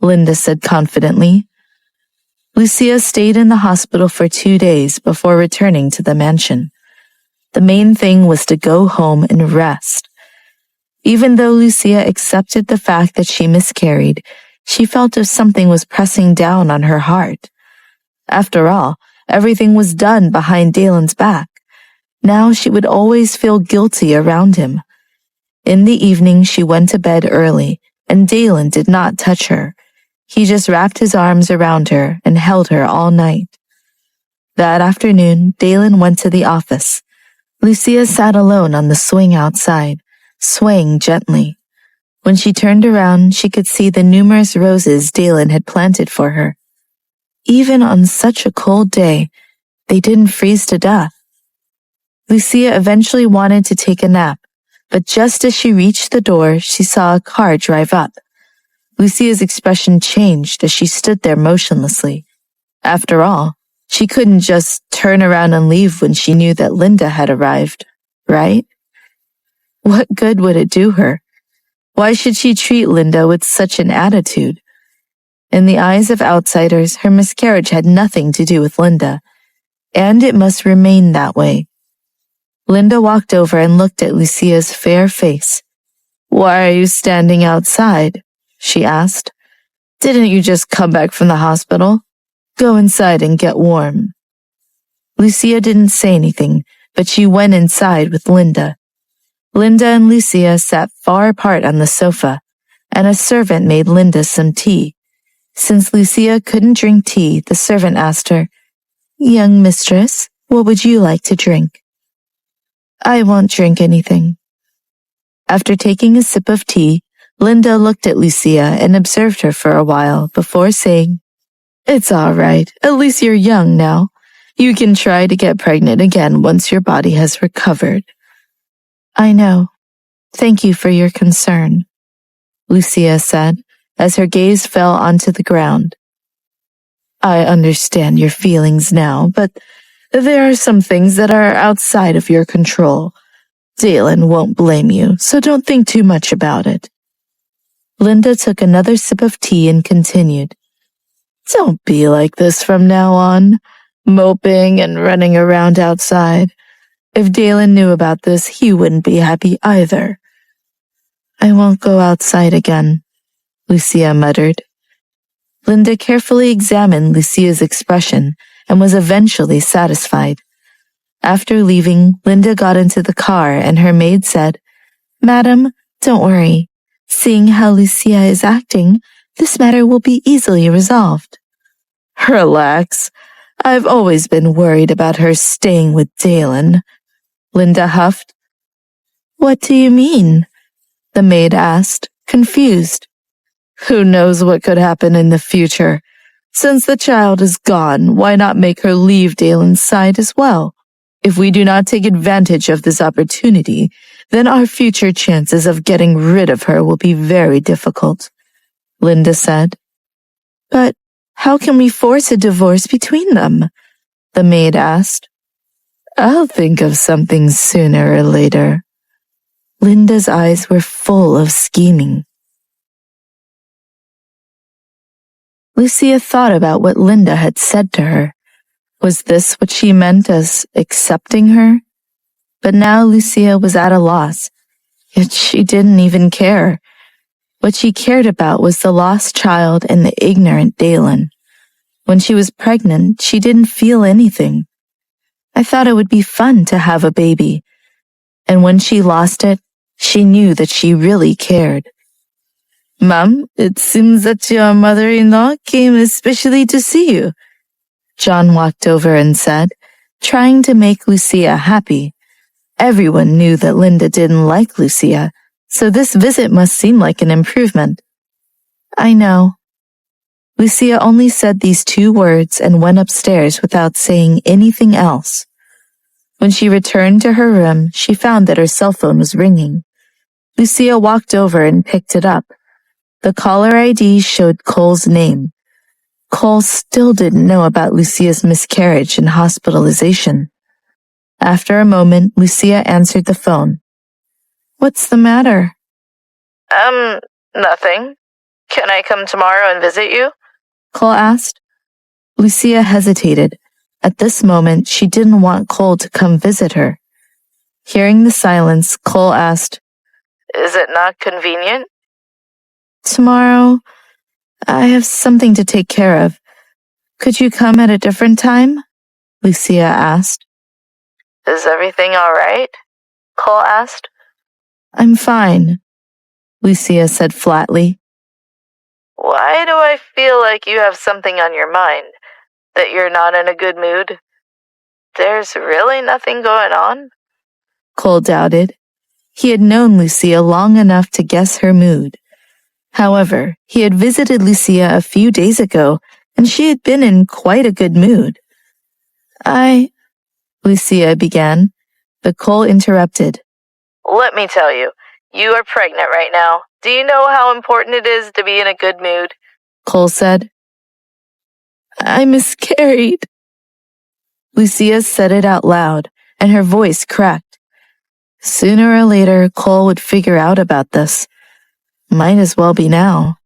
Speaker 1: Linda said confidently. Lucia stayed in the hospital for 2 days before returning to the mansion. The main thing was to go home and rest. Even though Lucia accepted the fact that she miscarried, she felt as something was pressing down on her heart. After all, everything was done behind Dalen's back. Now she would always feel guilty around him. In the evening, she went to bed early, and Dalen did not touch her. He just wrapped his arms around her and held her all night. That afternoon, Dalen went to the office. Lucia sat alone on the swing outside, swaying gently. When she turned around, she could see the numerous roses Dalen had planted for her. Even on such a cold day, they didn't freeze to death. Lucia eventually wanted to take a nap, but just as she reached the door, she saw a car drive up. Lucia's expression changed as she stood there motionlessly. After all, she couldn't just turn around and leave when she knew that Linda had arrived, right? What good would it do her? Why should she treat Linda with such an attitude? In the eyes of outsiders, her miscarriage had nothing to do with Linda, and it must remain that way. Linda walked over and looked at Lucia's fair face. Why are you standing outside? She asked. Didn't you just come back from the hospital? Go inside and get warm. Lucia didn't say anything, but she went inside with Linda. Linda and Lucia sat far apart on the sofa, and a servant made Linda some tea. Since Lucia couldn't drink tea, the servant asked her, Young mistress, what would you like to drink? I won't drink anything. After taking a sip of tea, Linda looked at Lucia and observed her for a while before saying, It's all right. At least you're young now. You can try to get pregnant again once your body has recovered. I know. Thank you for your concern, Lucia said as her gaze fell onto the ground. I understand your feelings now, but There are some things that are outside of your control. Dalen won't blame you, so don't think too much about it. Linda took another sip of tea and continued. Don't be like this from now on, moping and running around outside. If Dalen knew about this, he wouldn't be happy either. I won't go outside again, Lucia muttered. Linda carefully examined Lucia's expression and was eventually satisfied. After leaving, Linda got into the car and her maid said, Madam, don't worry. Seeing how Lucia is acting, this matter will be easily resolved. Relax. I've always been worried about her staying with Dalen, Linda huffed. What do you mean? The maid asked, confused. Who knows what could happen in the future? Since the child is gone, why not make her leave Dalen's side as well? If we do not take advantage of this opportunity, then our future chances of getting rid of her will be very difficult, Linda said. But how can we force a divorce between them? The maid asked. I'll think of something sooner or later. Linda's eyes were full of scheming. Lucia thought about what Linda had said to her. Was this what she meant as accepting her? But now Lucia was at a loss, yet she didn't even care. What she cared about was the lost child and the ignorant Dalen. When she was pregnant, she didn't feel anything. I thought it would be fun to have a baby. And when she lost it, she knew that she really cared. Mum, it seems that your mother-in-law came especially to see you, John walked over and said, trying to make Lucia happy. Everyone knew that Linda didn't like Lucia, so this visit must seem like an improvement. I know. Lucia only said these 2 words and went upstairs without saying anything else. When she returned to her room, she found that her cell phone was ringing. Lucia walked over and picked it up. The caller ID showed Cole's name. Cole still didn't know about Lucia's miscarriage and hospitalization. After a moment, Lucia answered the phone. What's the matter? Nothing. Can I come tomorrow and visit you? Cole asked. Lucia hesitated. At this moment, she didn't want Cole to come visit her. Hearing the silence, Cole asked, Is it not convenient? Tomorrow, I have something to take care of. Could you come at a different time? Lucia asked. Is everything all right? Cole asked. I'm fine, Lucia said flatly. Why do I feel like you have something on your mind? That you're not in a good mood? There's really nothing going on? Cole doubted. He had known Lucia long enough to guess her mood. However, he had visited Lucia a few days ago, and she had been in quite a good mood. Lucia began, but Cole interrupted. Let me tell you, you are pregnant right now. Do you know how important it is to be in a good mood? Cole said. I miscarried. Lucia said it out loud, and her voice cracked. Sooner or later, Cole would figure out about this. Might as well be now.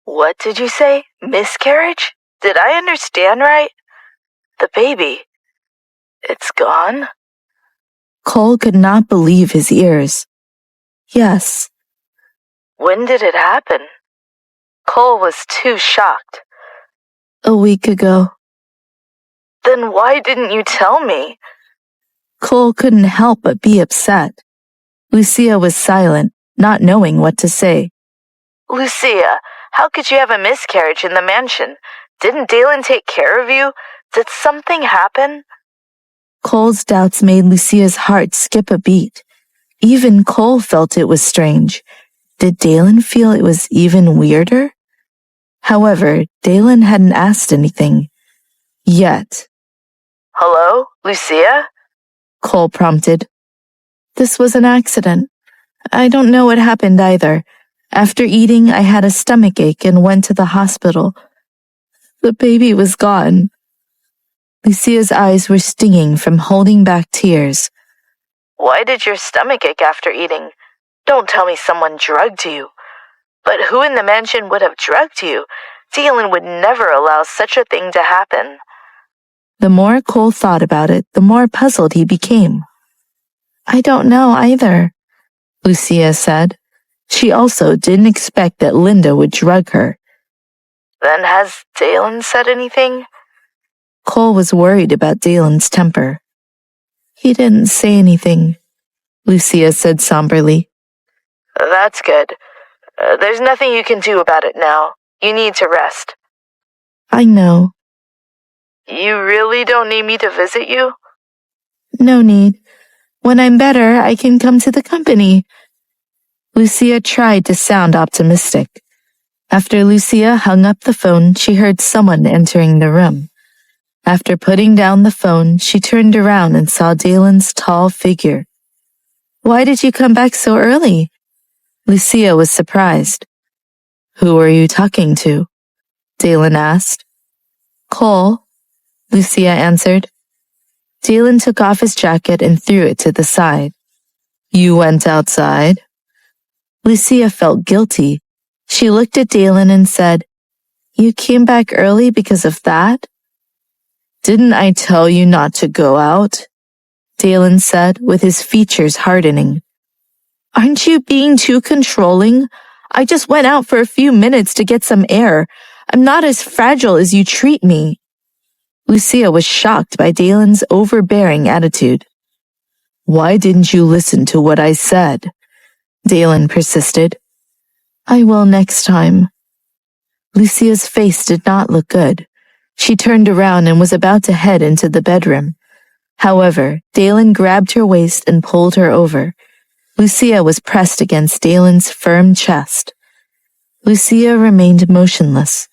Speaker 1: What did you say? Miscarriage? Did I understand right? The baby. It's gone? Cole could not believe his ears. Yes. When did it happen? Cole was too shocked. A week ago. Then why didn't you tell me? Cole couldn't help but be upset. Lucia was silent, not knowing what to say. Lucia, how could you have a miscarriage in the mansion? Didn't Dalen take care of you? Did something happen? Cole's doubts made Lucia's heart skip a beat. Even Cole felt it was strange. Did Dalen feel it was even weirder? However, Dalen hadn't asked anything. Yet. Hello, Lucia? Cole prompted. This was an accident. I don't know what happened either. After eating, I had a stomachache and went to the hospital. The baby was gone. Lucia's eyes were stinging from holding back tears. Why did your stomach ache after eating? Don't tell me someone drugged you. But who in the mansion would have drugged you? Dylan would never allow such a thing to happen. The more Cole thought about it, the more puzzled he became. I don't know either, Lucia said. She also didn't expect that Linda would drug her. Then has Dylan said anything? Cole was worried about Dylan's temper. He didn't say anything, Lucia said somberly. That's good. There's nothing you can do about it now. You need to rest. I know. You really don't need me to visit you? No need. When I'm better, I can come to the company. Lucia tried to sound optimistic. After Lucia hung up the phone, she heard someone entering the room. After putting down the phone, she turned around and saw Dylan's tall figure. Why did you come back so early? Lucia was surprised. Who are you talking to? Dylan asked. Cole, Lucia answered. Dylan took off his jacket and threw it to the side. You went outside? Lucia felt guilty. She looked at Dylan and said, You came back early because of that? Didn't I tell you not to go out? Dylan said, with his features hardening. Aren't you being too controlling? I just went out for a few minutes to get some air. I'm not as fragile as you treat me. Lucia was shocked by Dylan's overbearing attitude. Why didn't you listen to what I said? Dylan persisted. I will next time. Lucia's face did not look good. She turned around and was about to head into the bedroom. However, Dylan grabbed her waist and pulled her over. Lucia was pressed against Dylan's firm chest. Lucia remained motionless.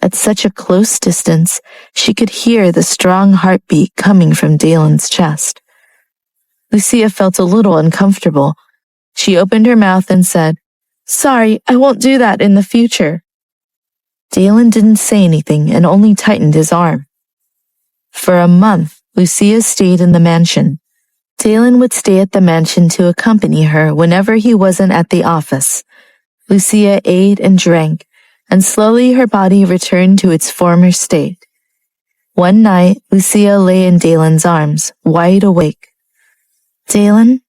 Speaker 1: At such a close distance, she could hear the strong heartbeat coming from Dylan's chest. Lucia felt a little uncomfortable. She opened her mouth and said, Sorry, I won't do that in the future. Dylan didn't say anything and only tightened his arm. For a month, Lucia stayed in the mansion. Dylan would stay at the mansion to accompany her whenever he wasn't at the office. Lucia ate and drank, and slowly her body returned to its former state. One night, Lucia lay in Dylan's arms, wide awake. Dylan?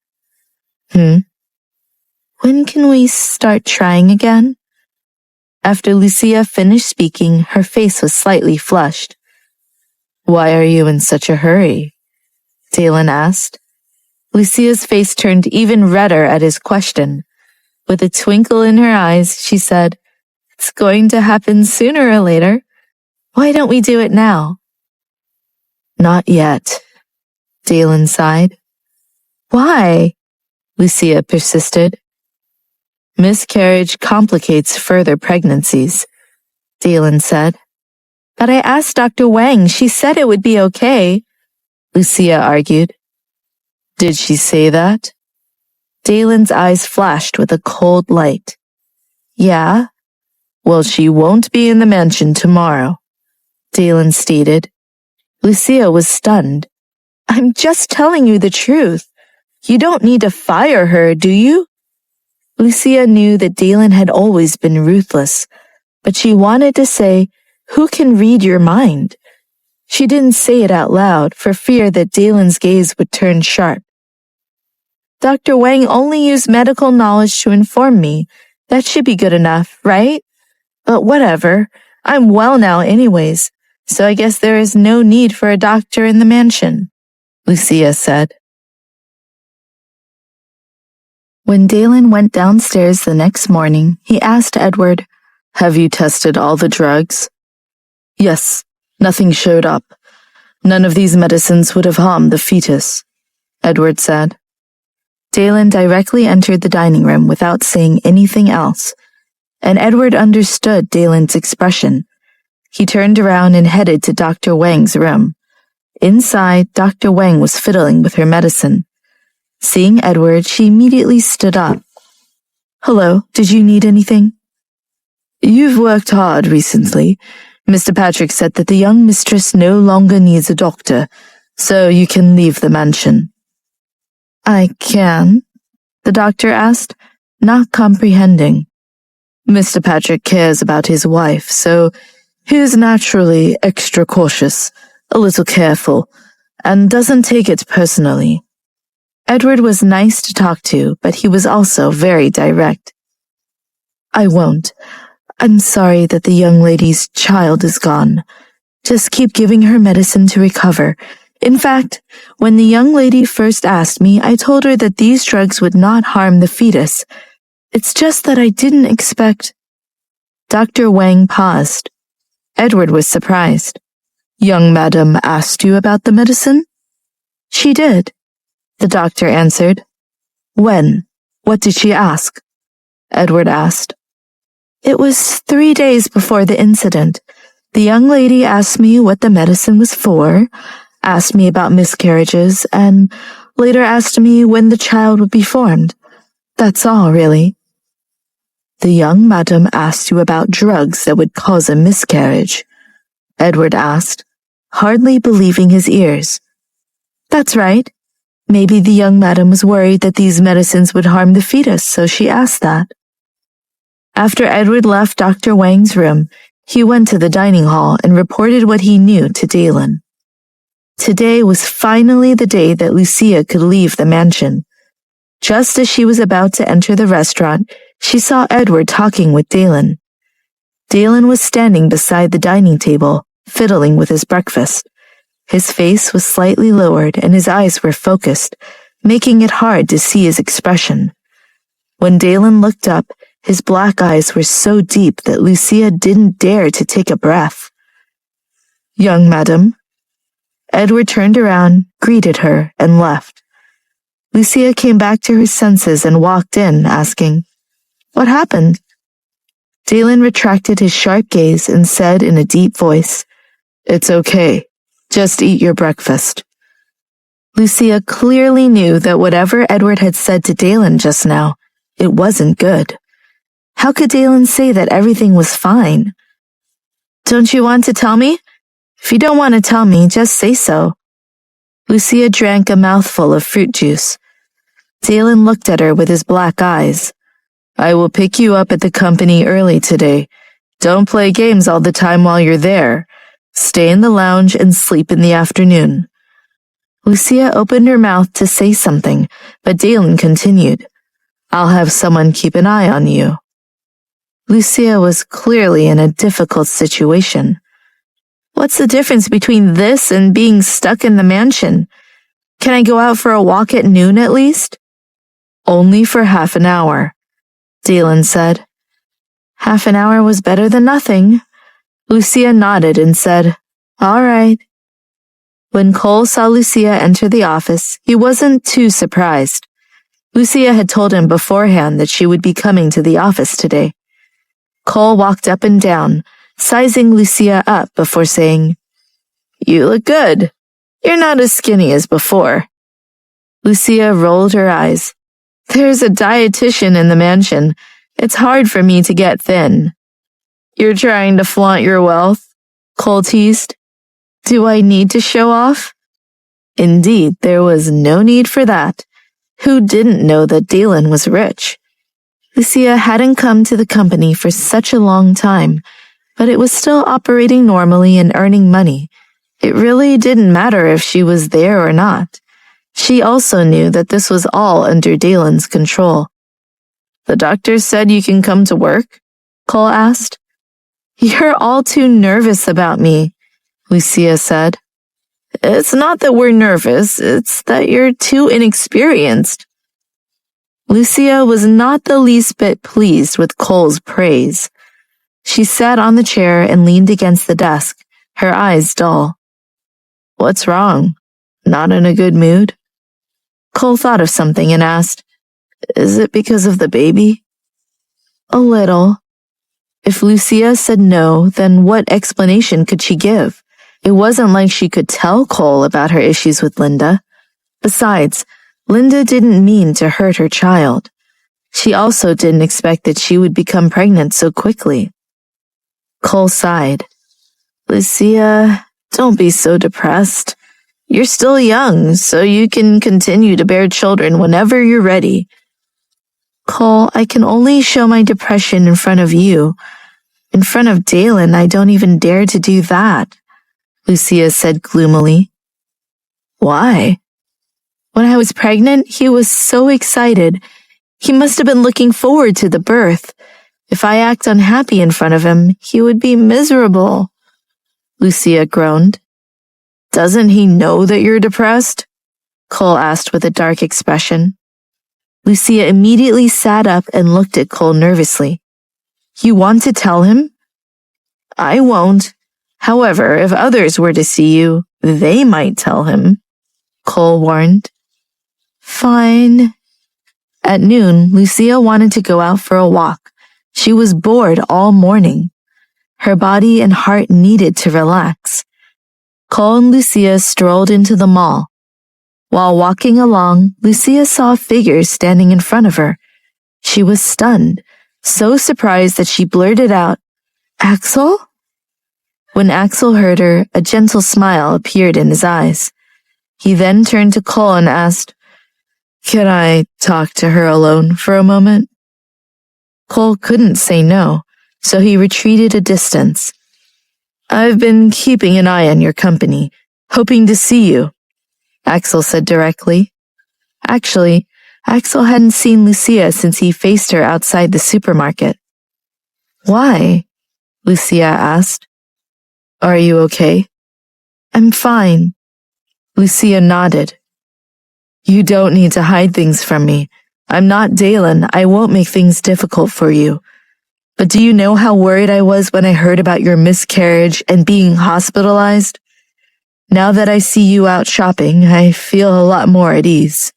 Speaker 1: When can we start trying again? After Lucia finished speaking, her face was slightly flushed. Why are you in such a hurry? Dylan asked. Lucia's face turned even redder at his question. With a twinkle in her eyes, she said, It's going to happen sooner or later. Why don't we do it now? Not yet, Dylan sighed. Why? Lucia persisted. Miscarriage complicates further pregnancies, Dylan said. But I asked Dr. Wang. She said it would be okay, Lucia argued. Did she say that? Dylan's eyes flashed with a cold light. Yeah? Well, she won't be in the mansion tomorrow, Dylan stated. Lucia was stunned. I'm just telling you the truth. You don't need to fire her, do you? Lucia knew that Dylan had always been ruthless, but she wanted to say, Who can read your mind? She didn't say it out loud for fear that Dylan's gaze would turn sharp. Dr. Wang only used medical knowledge to inform me. That should be good enough, right? But whatever. I'm well now anyways, so I guess there is no need for a doctor in the mansion, Lucia said. When Dylan went downstairs the next morning, he asked Edward, Have you tested all the drugs? Yes, nothing showed up. None of these medicines would have harmed the fetus, Edward said. Dylan directly entered the dining room without saying anything else, and Edward understood Dylan's expression. He turned around and headed to Dr. Wang's room. Inside, Dr. Wang was fiddling with her medicine. Seeing Edward, she immediately stood up. Hello, did you need anything? You've worked hard recently. Mr. Patrick said that the young mistress no longer needs a doctor, so you can leave the mansion." "I can?" the doctor asked, not comprehending. Mr. Patrick cares about his wife, so he is naturally extra cautious, a little careful, and doesn't take it personally. Edward was nice to talk to, but he was also very direct. "I won't. I'm sorry that the young lady's child is gone. Just keep giving her medicine to recover. In fact, when the young lady first asked me, I told her that these drugs would not harm the fetus. It's just that I didn't expect—" Dr. Wang paused. Edward was surprised. "Young madam asked you about the medicine?" "She did," the doctor answered. "When? What did she ask?" Edward asked. "It was 3 days before the incident. The young lady asked me what the medicine was for, asked me about miscarriages, and later asked me when the child would be formed. That's all, really." "The young madam asked you about drugs that would cause a miscarriage?" Edward asked, hardly believing his ears. "That's right. Maybe the young madam was worried that these medicines would harm the fetus, so she asked that." After Edward left Dr. Wang's room, he went to the dining hall and reported what he knew to Dalen. Today was finally the day that Lucia could leave the mansion. Just as she was about to enter the restaurant, she saw Edward talking with Dalen. Dalen was standing beside the dining table, fiddling with his breakfast. His face was slightly lowered and his eyes were focused, making it hard to see his expression. When Dalen looked up, his black eyes were so deep that Lucia didn't dare to take a breath. "Young madam." Edward turned around, greeted her, and left. Lucia came back to her senses and walked in, asking, "What happened?" Dalen retracted his sharp gaze and said in a deep voice, "It's okay. Just eat your breakfast." Lucia clearly knew that whatever Edward had said to Dalen just now, it wasn't good. How could Dalen say that everything was fine? "Don't you want to tell me? If you don't want to tell me, just say so." Lucia drank a mouthful of fruit juice. Dalen looked at her with his black eyes. "I will pick you up at the company early today. Don't play games all the time while you're there. Stay in the lounge and sleep in the afternoon." Lucia opened her mouth to say something, but Dalen continued, "I'll have someone keep an eye on you." Lucia was clearly in a difficult situation. What's the difference between this and being stuck in the mansion? Can I go out for a walk at noon at least? "Only for half an hour," Dalen said. Half an hour was better than nothing. Lucia nodded and said, "All right." When Cole saw Lucia enter the office, he wasn't too surprised. Lucia had told him beforehand that she would be coming to the office today. Cole walked up and down, sizing Lucia up before saying, "You look good. You're not as skinny as before." Lucia rolled her eyes. "There's a dietitian in the mansion. It's hard for me to get thin." "You're trying to flaunt your wealth?" Cole teased. "Do I need to show off?" Indeed, there was no need for that. Who didn't know that Dalen was rich? Lucia hadn't come to the company for such a long time, but it was still operating normally and earning money. It really didn't matter if she was there or not. She also knew that this was all under Dalen's control. "The doctor said you can come to work?" Cole asked. "You're all too nervous about me," Lucia said. "It's not that we're nervous, it's that you're too inexperienced." Lucia was not the least bit pleased with Cole's praise. She sat on the chair and leaned against the desk, her eyes dull. "What's wrong? Not in a good mood?" Cole thought of something and asked, "Is it because of the baby?" "A little." If Lucia said no, then what explanation could she give? It wasn't like she could tell Cole about her issues with Linda. Besides, Linda didn't mean to hurt her child. She also didn't expect that she would become pregnant so quickly. Cole sighed. Lucia, don't be so depressed. You're still young, so you can continue to bear children whenever you're ready. Cole, I can only show my depression in front of you. In front of Dalen, I don't even dare to do that, Lucia said gloomily. Why? When I was pregnant, he was so excited. He must have been looking forward to the birth. If I act unhappy in front of him, he would be miserable, Lucia groaned. Doesn't he know that you're depressed? Cole asked with a dark expression. Lucia immediately sat up and looked at Cole nervously. You want to tell him? I won't. However, if others were to see you, they might tell him, Cole warned. Fine. At noon, Lucia wanted to go out for a walk. She was bored all morning. Her body and heart needed to relax. Cole and Lucia strolled into the mall. While walking along, Lucia saw figures standing in front of her. She was stunned, so surprised that she blurted out, Axel? When Axel heard her, a gentle smile appeared in his eyes. He then turned to Cole and asked, Can I talk to her alone for a moment? Cole couldn't say no, so he retreated a distance. I've been keeping an eye on your company, hoping to see you, Axel said directly. Actually, Axel hadn't seen Lucia since he faced her outside the supermarket. Why? Lucia asked. Are you okay? I'm fine. Lucia nodded. You don't need to hide things from me. I'm not Dalen. I won't make things difficult for you. But do you know how worried I was when I heard about your miscarriage and being hospitalized? Now that I see you out shopping, I feel a lot more at ease.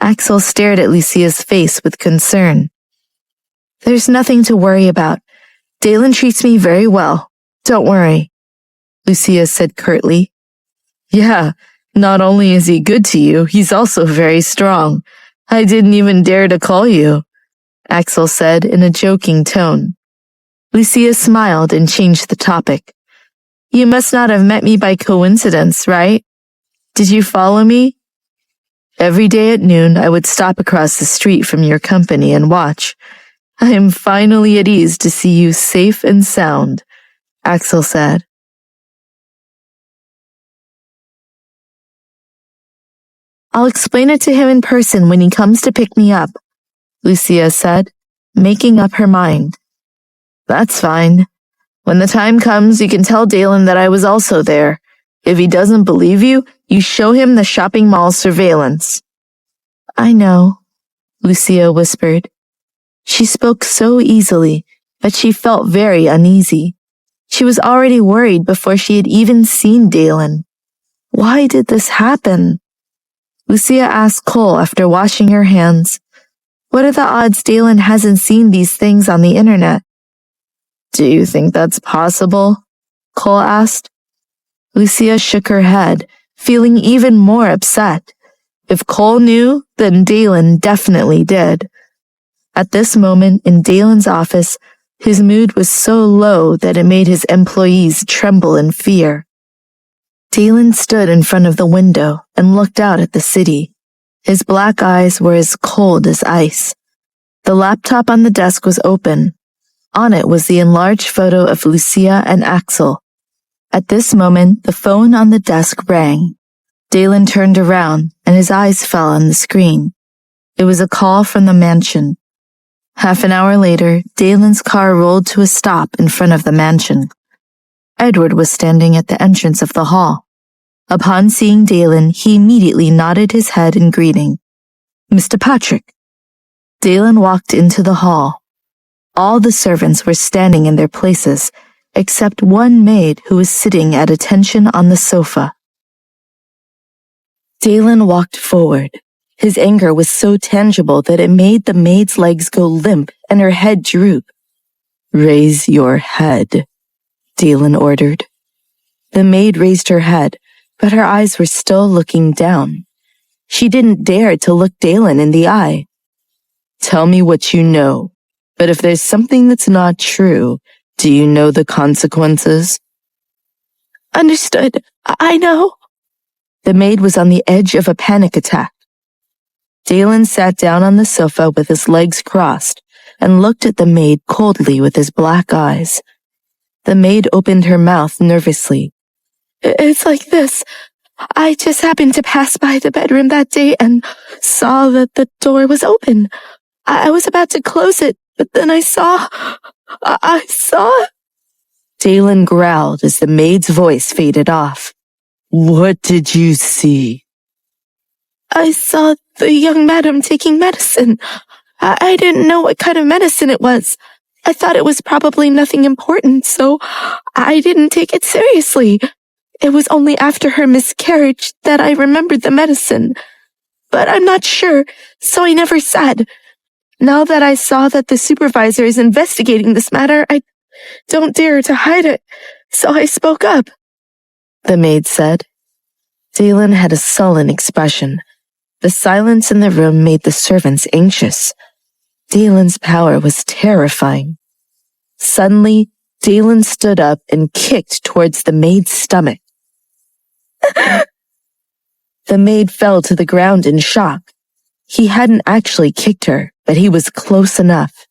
Speaker 1: Axel stared at Lucia's face with concern. There's nothing to worry about. Dalen treats me very well. Don't worry, Lucia said curtly. Yeah, not only is he good to you, he's also very strong. I didn't even dare to call you, Axel said in a joking tone. Lucia smiled and changed the topic. You must not have met me by coincidence, right? Did you follow me? Every day at noon, I would stop across the street from your company and watch. I am finally at ease to see you safe and sound, Axel said. I'll explain it to him in person when he comes to pick me up, Lucia said, making up her mind. That's fine. When the time comes, you can tell Dalen that I was also there. If he doesn't believe you, you show him the shopping mall surveillance. I know, Lucia whispered. She spoke so easily, but she felt very uneasy. She was already worried before she had even seen Dalen. Why did this happen? Lucia asked Cole after washing her hands. What are the odds Dalen hasn't seen these things on the internet? Do you think that's possible? Cole asked. Lucia shook her head, feeling even more upset. If Cole knew, then Dalen definitely did. At this moment in Dalen's office, his mood was so low that it made his employees tremble in fear. Dalen stood in front of the window and looked out at the city. His black eyes were as cold as ice. The laptop on the desk was open. On it was the enlarged photo of Lucia and Axel. At this moment, the phone on the desk rang. Dalen turned around, and his eyes fell on the screen. It was a call from the mansion. Half an hour later, Dalen's car rolled to a stop in front of the mansion. Edward was standing at the entrance of the hall. Upon seeing Dalen, he immediately nodded his head in greeting. Mr. Patrick. Dalen walked into the hall. All the servants were standing in their places, except one maid who was sitting at attention on the sofa. Dalen walked forward. His anger was so tangible that it made the maid's legs go limp and her head droop. Raise your head, Dalen ordered. The maid raised her head, but her eyes were still looking down. She didn't dare to look Dalen in the eye. Tell me what you know, but if there's something that's not true, do you know the consequences? Understood. I know. The maid was on the edge of a panic attack. Dalen sat down on the sofa with his legs crossed and looked at the maid coldly with his black eyes. The maid opened her mouth nervously. It's like this. I just happened to pass by the bedroom that day and saw that the door was open. I was about to close it, but then I saw... Dalen growled as the maid's voice faded off. What did you see? I saw the young madam taking medicine. I didn't know what kind of medicine it was. I thought it was probably nothing important, so I didn't take it seriously. It was only after her miscarriage that I remembered the medicine. But I'm not sure, so I never said. Now that I saw that the supervisor is investigating this matter, I don't dare to hide it, so I spoke up, the maid said. Dalen had a sullen expression. The silence in the room made the servants anxious. Dalen's power was terrifying. Suddenly, Dalen stood up and kicked towards the maid's stomach. The maid fell to the ground in shock. He hadn't actually kicked her, but he was close enough.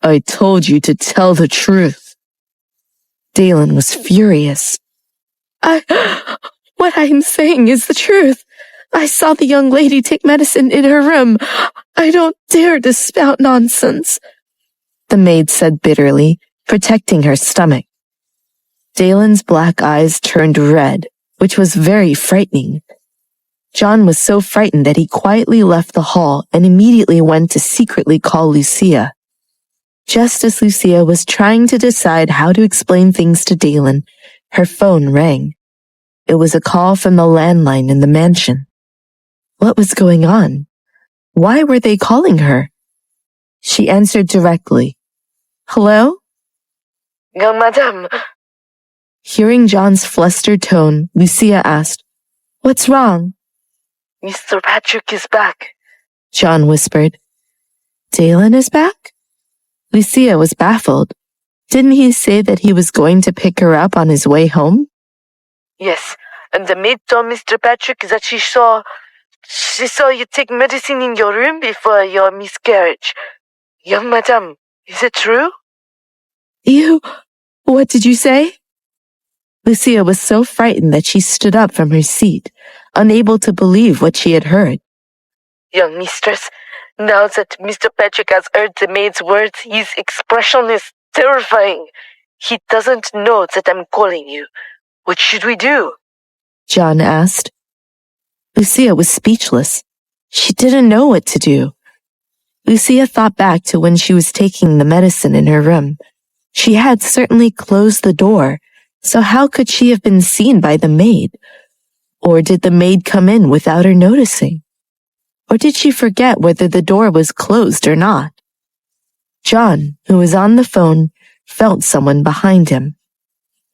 Speaker 1: I told you to tell the truth. Dalen was furious. What I'm saying is the truth. I saw the young lady take medicine in her room. I don't dare to spout nonsense, the maid said bitterly, protecting her stomach. Dalen's black eyes turned red, which was very frightening. John was so frightened that he quietly left the hall and immediately went to secretly call Lucia. Just as Lucia was trying to decide how to explain things to Dalen, her phone rang. It was a call from the landline in the mansion. What was going on? Why were they calling her? She answered directly. Hello?
Speaker 2: Young madam.
Speaker 1: Hearing John's flustered tone, Lucia asked, What's wrong?
Speaker 2: Mr. Patrick is back,
Speaker 1: John whispered. Dalen is back? Lucia was baffled. Didn't he say that he was going to pick her up on his way home?
Speaker 2: Yes, and the maid told Mr. Patrick that she saw you take medicine in your room before your miscarriage. Young madam, is it true?
Speaker 1: What did you say? Lucia was so frightened that she stood up from her seat, unable to believe what she had heard.
Speaker 2: Young mistress, now that Mr. Patrick has heard the maid's words, his expression is terrifying. He doesn't know that I'm calling you. What should we do?
Speaker 1: John asked. Lucia was speechless. She didn't know what to do. Lucia thought back to when she was taking the medicine in her room. She had certainly closed the door, so how could she have been seen by the maid? Or did the maid come in without her noticing? Or did she forget whether the door was closed or not? John, who was on the phone, felt someone behind him.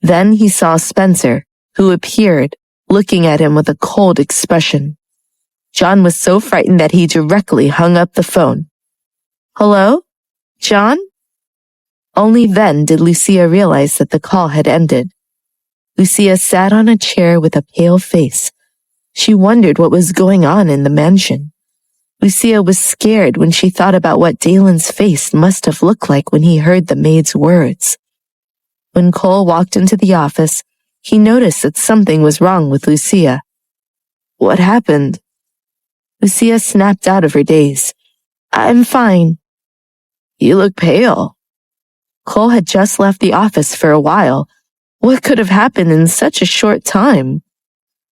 Speaker 1: Then he saw Spencer, who appeared, looking at him with a cold expression. John was so frightened that he directly hung up the phone. Hello? John? Only then did Lucia realize that the call had ended. Lucia sat on a chair with a pale face. She wondered what was going on in the mansion. Lucia was scared when she thought about what Dalen's face must have looked like when he heard the maid's words. When Cole walked into the office, he noticed that something was wrong with Lucia. What happened? Lucia snapped out of her daze. I'm fine. You look pale. Cole had just left the office for a while. What could have happened in such a short time?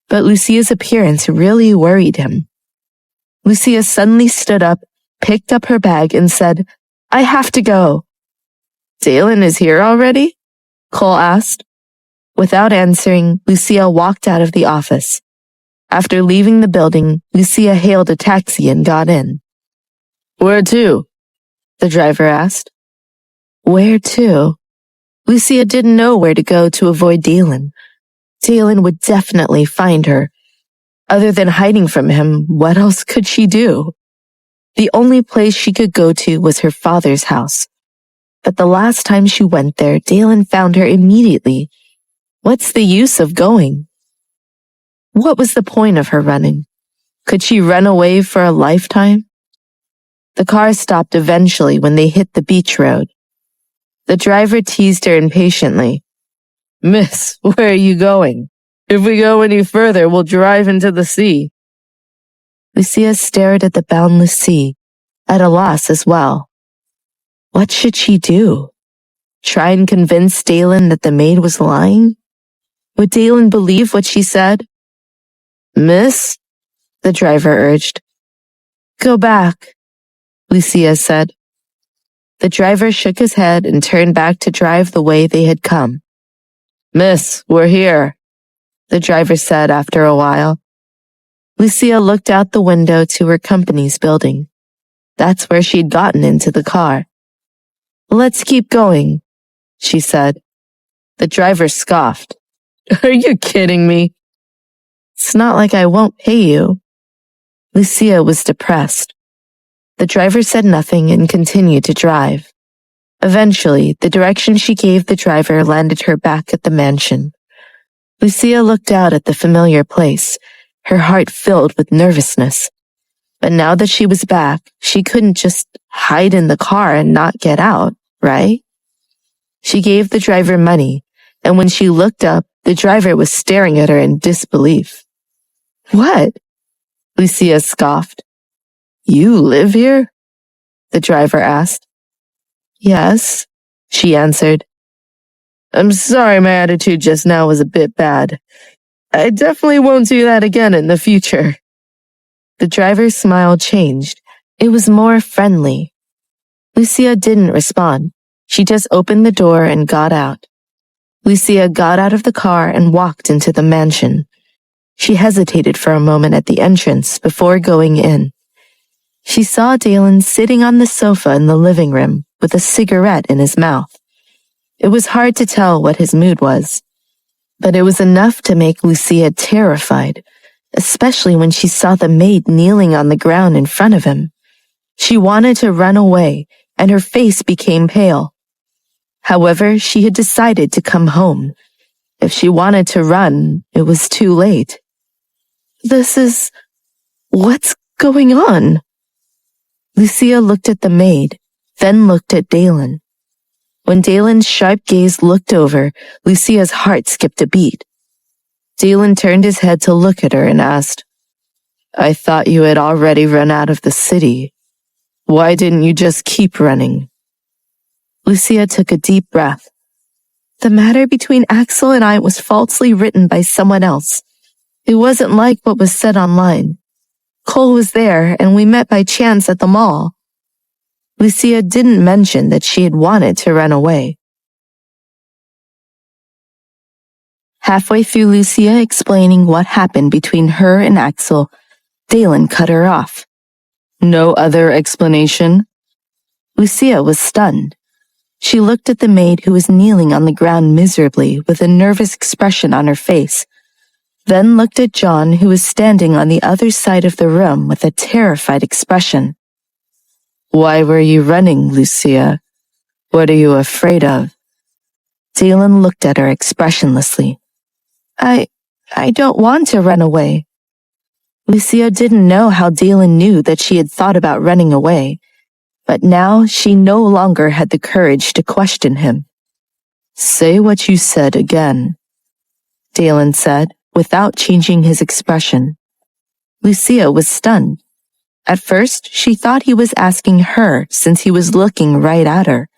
Speaker 1: But Lucia's appearance really worried him. Lucia suddenly stood up, picked up her bag, and said, I have to go. Dalen is here already? Cole asked. Without answering, Lucia walked out of the office. After leaving the building, Lucia hailed a taxi and got in. Where to? The driver asked. Where to? Lucia didn't know where to go to avoid Dalen. Dalen would definitely find her. Other than hiding from him, what else could she do? The only place she could go to was her father's house. But the last time she went there, Dalen found her immediately. What's the use of going? What was the point of her running? Could she run away for a lifetime? The car stopped eventually when they hit the beach road. The driver teased her impatiently. Miss, where are you going? If we go any further, we'll drive into the sea. Lucia stared at the boundless sea, at a loss as well. What should she do? Try and convince Dalen that the maid was lying? Would Dalen believe what she said? Miss? The driver urged. Go back, Lucia said. The driver shook his head and turned back to drive the way they had come. Miss, we're here, the driver said after a while. Lucia looked out the window to her company's building. That's where she'd gotten into the car. Let's keep going, she said. The driver scoffed. Are you kidding me? It's not like I won't pay you. Lucia was depressed. The driver said nothing and continued to drive. Eventually, the direction she gave the driver landed her back at the mansion. Lucia looked out at the familiar place, her heart filled with nervousness. But now that she was back, she couldn't just hide in the car and not get out, right? She gave the driver money, and when she looked up, the driver was staring at her in disbelief. What? Lucia scoffed. You live here? The driver asked. Yes, she answered. I'm sorry my attitude just now was a bit bad. I definitely won't do that again in the future. The driver's smile changed. It was more friendly. Lucia didn't respond. She just opened the door and got out. Lucia got out of the car and walked into the mansion. She hesitated for a moment at the entrance before going in. She saw Dalen sitting on the sofa in the living room with a cigarette in his mouth. It was hard to tell what his mood was, but it was enough to make Lucia terrified, especially when she saw the maid kneeling on the ground in front of him. She wanted to run away, and her face became pale. However, she had decided to come home. If she wanted to run, it was too late. What's going on? Lucia looked at the maid, then looked at Dalen. When Dalen's sharp gaze looked over, Lucia's heart skipped a beat. Dalen turned his head to look at her and asked, I thought you had already run out of the city. Why didn't you just keep running? Lucia took a deep breath. The matter between Axel and I was falsely written by someone else. It wasn't like what was said online. Cole was there, and we met by chance at the mall. Lucia didn't mention that she had wanted to run away. Halfway through Lucia explaining what happened between her and Axel, Dalen cut her off. No other explanation? Lucia was stunned. She looked at the maid who was kneeling on the ground miserably with a nervous expression on her face, then looked at John who was standing on the other side of the room with a terrified expression. Why were you running, Lucia? What are you afraid of? Dalen looked at her expressionlessly. I don't want to run away. Lucia didn't know how Dalen knew that she had thought about running away, but now she no longer had the courage to question him. Say what you said again, Dalen said, without changing his expression. Lucia was stunned. At first, she thought he was asking her since he was looking right at her.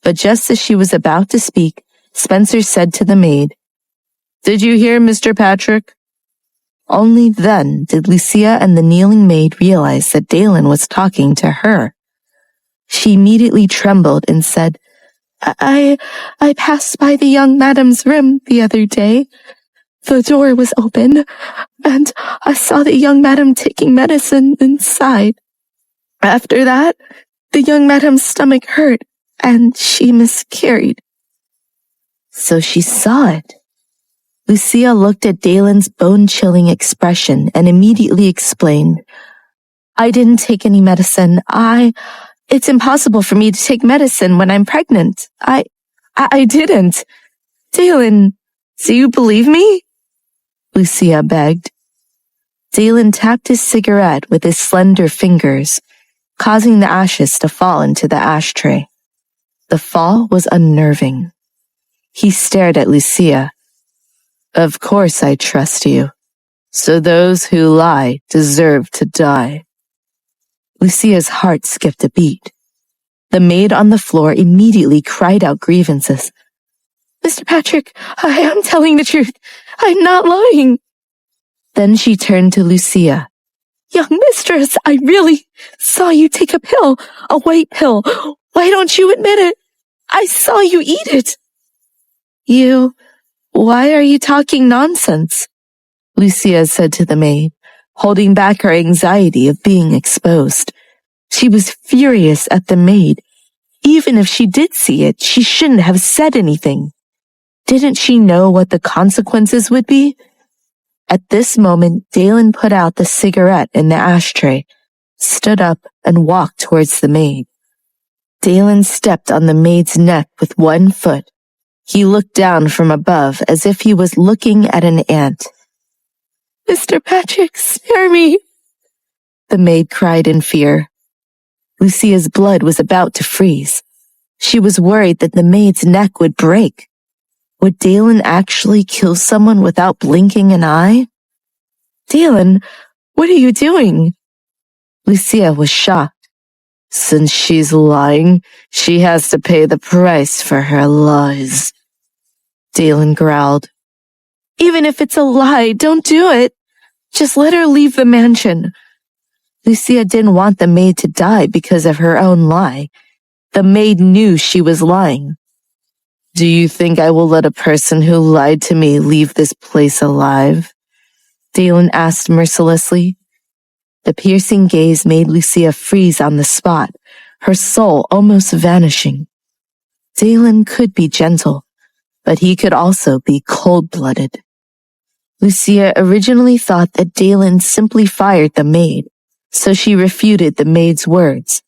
Speaker 1: But just as she was about to speak, Spencer said to the maid, Did you hear Mr. Patrick? Only then did Lucia and the kneeling maid realize that Dalen was talking to her. She immediately trembled and said, I passed by the young madam's room the other day. The door was open, and I saw the young madam taking medicine inside. After that, the young madam's stomach hurt, and she miscarried. So she saw it. Lucia looked at Dalen's bone-chilling expression and immediately explained, I didn't take any medicine. It's impossible for me to take medicine when I'm pregnant. I didn't. Dalen, Do you believe me? Lucia begged. Dalen tapped his cigarette with his slender fingers, causing the ashes to fall into the ashtray. The fall was unnerving. He stared at Lucia. Of course I trust you. So those who lie deserve to die. Lucia's heart skipped a beat. The maid on the floor immediately cried out grievances. Mr. Patrick, I am telling the truth. I'm not lying. Then she turned to Lucia. Young mistress, I really saw you take a pill, a white pill. Why don't you admit it? I saw you eat it. Why are you talking nonsense? Lucia said to the maid, holding back her anxiety of being exposed. She was furious at the maid. Even if she did see it, she shouldn't have said anything. Didn't she know what the consequences would be? At this moment, Dalen put out the cigarette in the ashtray, stood up, and walked towards the maid. Dalen stepped on the maid's neck with one foot. He looked down from above as if he was looking at an ant. Mr. Patrick, spare me, the maid cried in fear. Lucia's blood was about to freeze. She was worried that the maid's neck would break. Would Dalen actually kill someone without blinking an eye? Dalen, what are you doing? Lucia was shocked. Since she's lying, she has to pay the price for her lies. Dalen growled. Even if it's a lie, don't do it. Just let her leave the mansion. Lucia didn't want the maid to die because of her own lie. The maid knew she was lying. Do you think I will let a person who lied to me leave this place alive? Dalen asked mercilessly. The piercing gaze made Lucia freeze on the spot, her soul almost vanishing. Dalen could be gentle, but he could also be cold-blooded. Lucia originally thought that Dalen simply fired the maid, so she refuted the maid's words.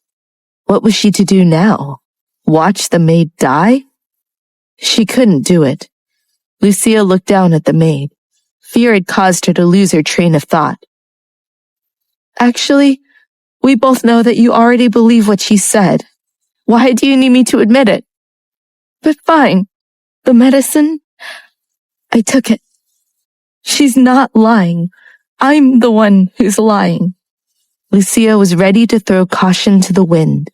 Speaker 1: What was she to do now? Watch the maid die? She couldn't do it. Lucia looked down at the maid. Fear had caused her to lose her train of thought. Actually, we both know that you already believe what she said. Why do you need me to admit it? But fine. The medicine? I took it. She's not lying. I'm the one who's lying. Lucia was ready to throw caution to the wind.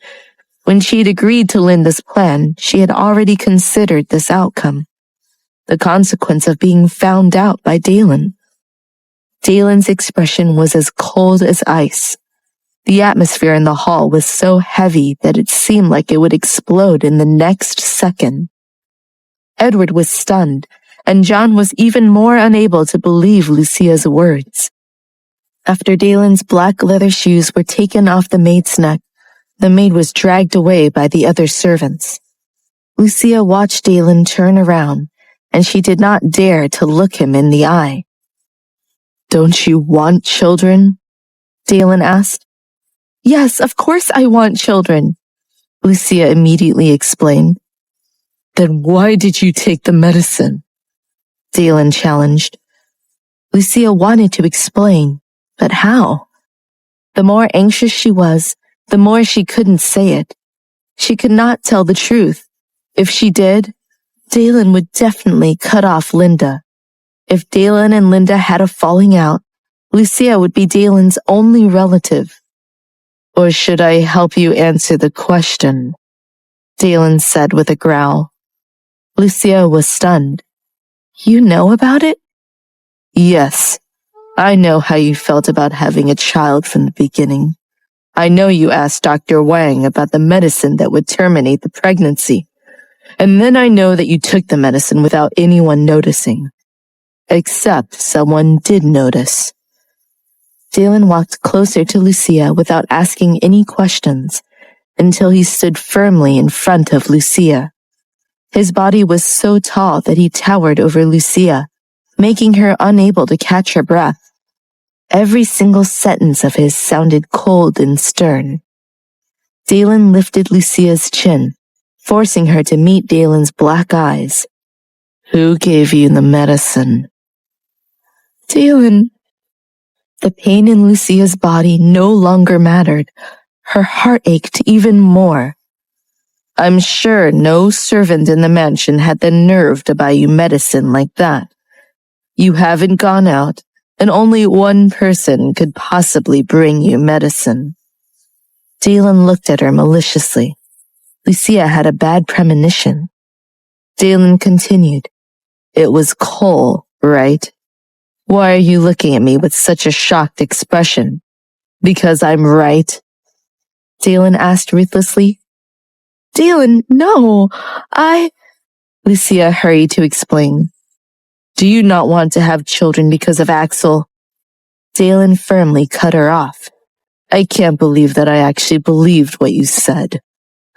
Speaker 1: When she had agreed to Linda's plan, she had already considered this outcome. The consequence of being found out by Dalen. Dalen's expression was as cold as ice. The atmosphere in the hall was so heavy that it seemed like it would explode in the next second. Edward was stunned, and John was even more unable to believe Lucia's words. After Dalen's black leather shoes were taken off the maid's neck, the maid was dragged away by the other servants. Lucia watched Dalen turn around, and she did not dare to look him in the eye. Don't you want children? Dalen asked. Yes, of course I want children, Lucia immediately explained. Then why did you take the medicine? Dalen challenged. Lucia wanted to explain, but how? The more anxious she was, the more she couldn't say it. She could not tell the truth. If she did, Dalen would definitely cut off Linda. If Dalen and Linda had a falling out, Lucia would be Dalen's only relative. Or should I help you answer the question? Dalen said with a growl. Lucia was stunned. You know about it? Yes. I know how you felt about having a child from the beginning. I know you asked Dr. Wang about the medicine that would terminate the pregnancy. And then I know that you took the medicine without anyone noticing. Except someone did notice. Dalen walked closer to Lucia without asking any questions until he stood firmly in front of Lucia. His body was so tall that he towered over Lucia, making her unable to catch her breath. Every single sentence of his sounded cold and stern. Dalen lifted Lucia's chin, forcing her to meet Dalen's black eyes. Who gave you the medicine? Dalen. The pain in Lucia's body no longer mattered. Her heart ached even more. I'm sure no servant in the mansion had the nerve to buy you medicine like that. You haven't gone out, and only one person could possibly bring you medicine. Dalen looked at her maliciously. Lucia had a bad premonition. Dalen continued. It was Cole, right? Why are you looking at me with such a shocked expression? Because I'm right? Dalen asked ruthlessly. Dalen, no, Lucia hurried to explain. Do you not want to have children because of Axel? Dalen firmly cut her off. I can't believe that I actually believed what you said.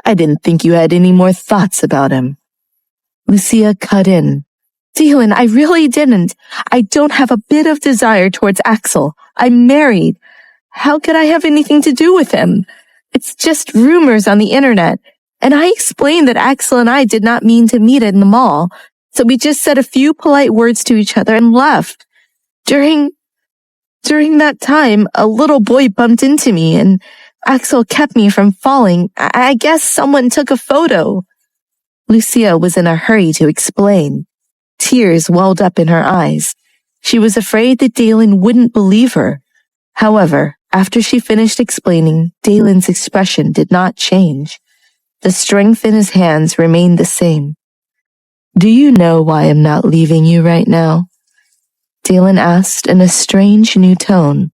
Speaker 1: I didn't think you had any more thoughts about him. Lucia cut in. Dalen, I really didn't. I don't have a bit of desire towards Axel. I'm married. How could I have anything to do with him? It's just rumors on the internet. And I explained that Axel and I did not mean to meet in the mall, so we just said a few polite words to each other and left. During that time, a little boy bumped into me and Axel kept me from falling. I guess someone took a photo. Lucia was in a hurry to explain. Tears welled up in her eyes. She was afraid that Dalen wouldn't believe her. However, after she finished explaining, Dalen's expression did not change. The strength in his hands remained the same. Do you know why I'm not leaving you right now? Dalen asked in a strange new tone.